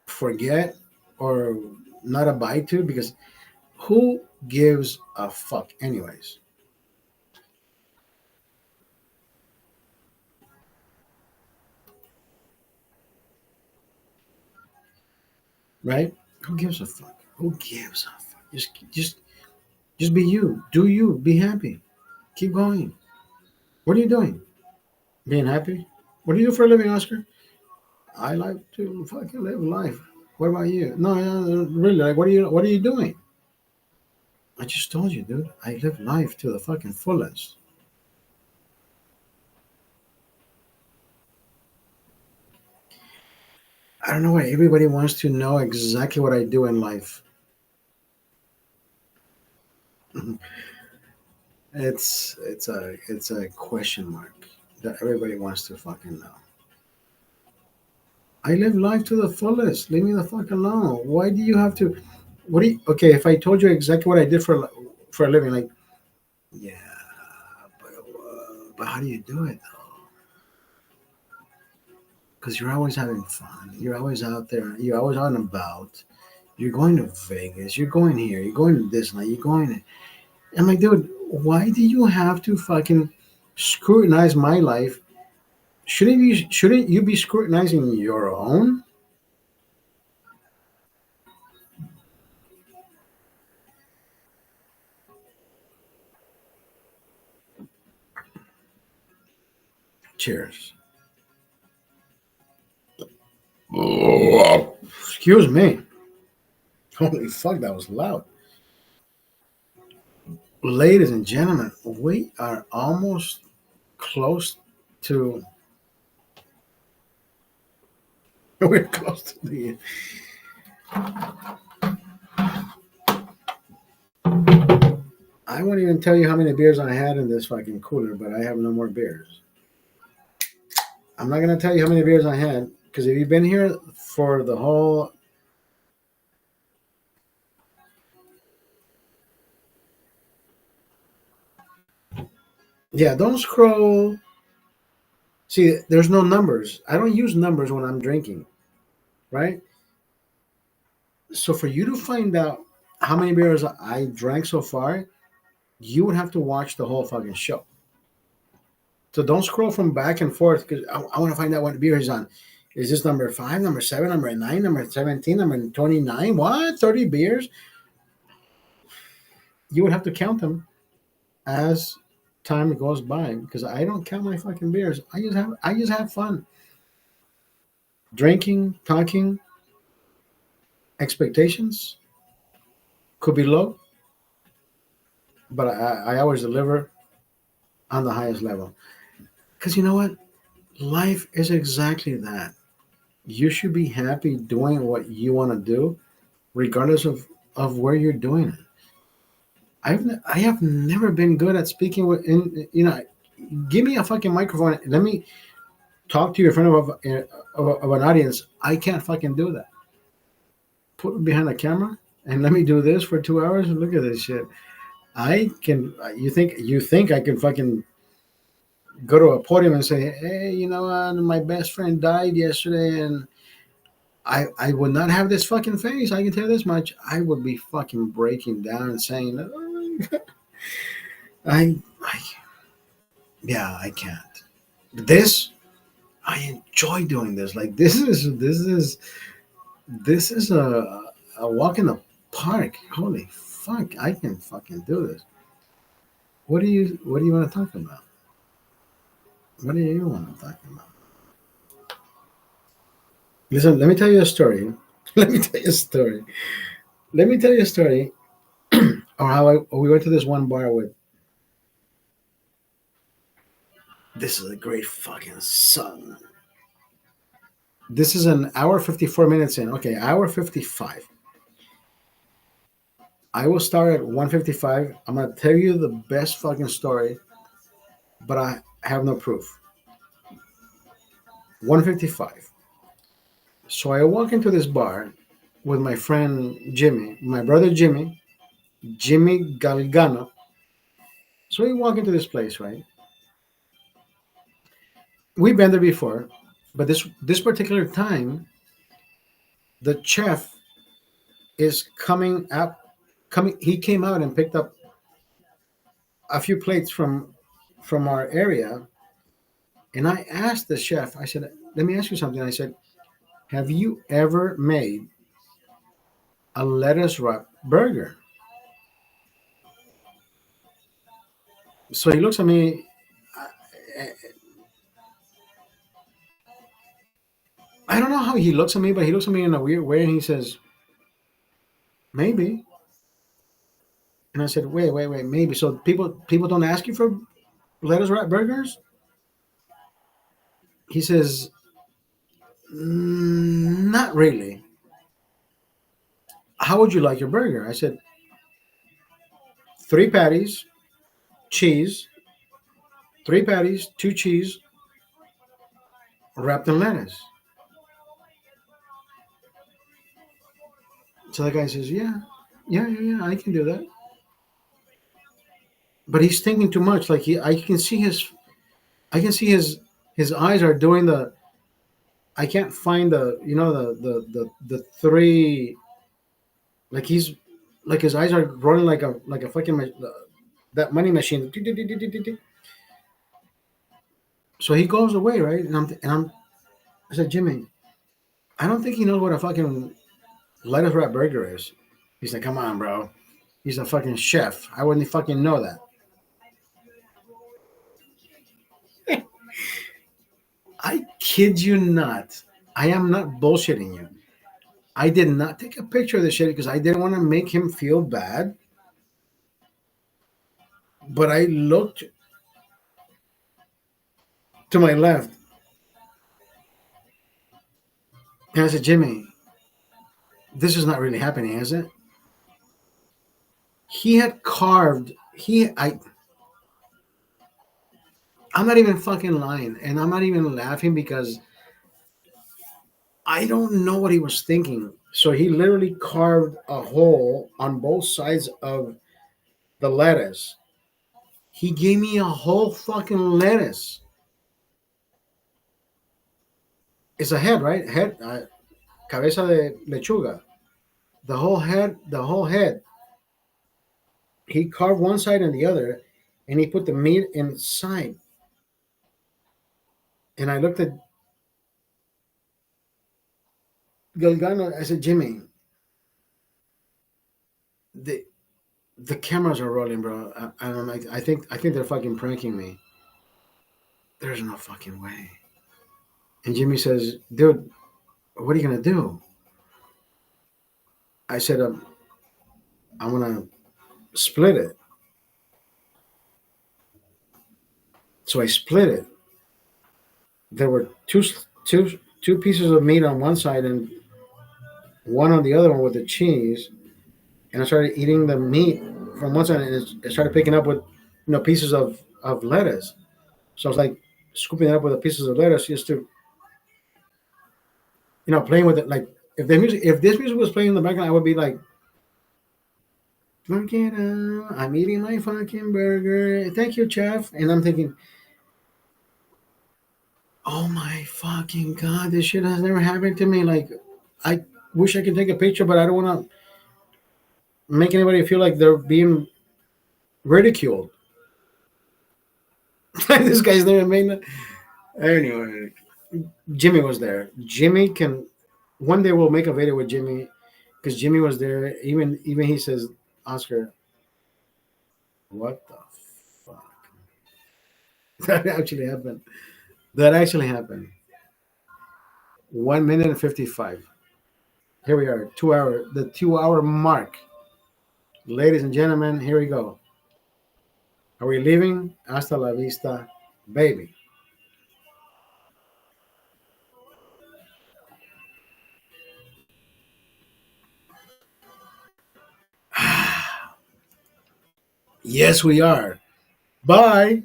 forget or not abide to because who gives a fuck anyways, right? Who gives a fuck? Who gives a fuck? Just be you. Do you. Be happy. Keep going. What are you doing? Being happy? What do you do for a living, Oscar? I like to fucking live life. What about you? No, really. Like, what are you doing? I just told you, dude. I live life to the fucking fullest. I don't know why everybody wants to know exactly what I do in life. It's a question mark that everybody wants to fucking know. I live life to the fullest. Leave me the fuck alone. Why do you have to? What do you? Okay, if I told you exactly what I did for a living, like, yeah, but how do you do it though? Because you're always having fun. You're always out there. You're always out and about. You're going to Vegas. You're going here. You're going to Disney. You're going. I'm like, dude, why do you have to fucking scrutinize my life? Shouldn't you be scrutinizing your own? Cheers. Excuse me. Holy fuck, that was loud. Ladies and gentlemen, we are almost close to. We're close to the. I won't even tell you how many beers I had in this fucking cooler, but I have no more beers. I'm not gonna tell you how many beers I had because if you've been here for the whole. Yeah, don't scroll. See, there's no numbers. I don't use numbers when I'm drinking, right? So for you to find out how many beers I drank so far, you would have to watch the whole fucking show. So don't scroll from back and forth because I want to find out what beer he's on. Is this number 5, number 7, number 9, number 17, number 29? What? 30 beers? You would have to count them as time goes by because I don't count my fucking beers. I just have fun. Drinking, talking, expectations could be low, but I always deliver on the highest level. Because you know what? Life is exactly that. You should be happy doing what you want to do, regardless of where you're doing it. I have never been good at speaking with give me a fucking microphone. Let me talk to you in front of an audience. I can't fucking do that. Put me behind a camera and let me do this for 2 hours. Look at this shit. I can. You think I can fucking go to a podium and say, hey, my best friend died yesterday, and I would not have this fucking face. I can tell you this much. I would be fucking breaking down and saying, oh, I, yeah, I can't. But this, I enjoy doing this. Like this is a walk in the park. Holy fuck, I can fucking do this. What do you want to talk about? What do you want to talk about? Listen, let me tell you a story. Let me tell you a story. Let me tell you a story. Or how we went to this one bar with. This is a great fucking song. This is an hour 54 minutes in. Okay, hour 55. I will start at 1:55. I'm gonna tell you the best fucking story, but I have no proof. 155. So I walk into this bar with my friend Jimmy, my brother Jimmy Galgano. So we walk into this place, right? We've been there before, but this particular time, the chef is coming up. Coming, he came out and picked up a few plates from our area, and I asked the chef. I said, "Let me ask you something." I said, "Have you ever made a lettuce wrap burger?" So he looks at me. I don't know how he looks at me, but he looks at me in a weird way, and he says, "Maybe." And I said, "Wait, maybe." So people don't ask you for lettuce wrap burgers? He says, Not really. How would you like your burger?" I said, "Three patties, cheese, three patties, two cheese, wrapped in lettuce." So the guy says, "Yeah, I can do that." But he's thinking too much. Like I can see his eyes are doing the. I can't find the three. Like he's like his eyes are rolling like a fucking that money machine. So he goes away, right? I said, "Jimmy, I don't think he knows what a fucking lettuce wrap burger is." He's like, "Come on, bro. He's a fucking chef. I wouldn't fucking know that." I kid you not. I am not bullshitting you. I did not take a picture of the shit because I didn't want to make him feel bad. But I looked to my left and I said, "Jimmy, this is not really happening, is it?" He had carved. I'm not even fucking lying, and I'm not even laughing because I don't know what he was thinking. So he literally carved a hole on both sides of the lettuce. He gave me a whole fucking lettuce. It's a head, right? Head, cabeza de lechuga. The whole head, the whole head. He carved one side and the other, and he put the meat inside. And I looked at Galgano. I said, "Jimmy, the the cameras are rolling, bro. I'm like, I think they're fucking pranking me. There's no fucking way." And Jimmy says, "Dude, what are you gonna do?" I said, "I'm gonna split it." So I split it. There were two pieces of meat on one side and one on the other one with the cheese. And I started eating the meat from one side, and it started picking up with pieces of lettuce. So I was like scooping it up with the pieces of lettuce just to playing with it. Like if this music was playing in the background, I would be like, "Fuck it up, I'm eating my fucking burger. Thank you, chef." And I'm thinking, "Oh my fucking god, this shit has never happened to me." Like, I wish I could take a picture, but I don't want to make anybody feel like they're being ridiculed. This guy's never made that. Anyway, Jimmy was there. Jimmy can. One day we'll make a video with Jimmy because Jimmy was there. Even he says, "Oscar, what the fuck?" That actually happened. That actually happened. 1 minute and 55. Here we are. 2 hour. The 2 hour mark. Ladies and gentlemen, here we go. Are we leaving? Hasta la vista, baby. Yes, we are. Bye.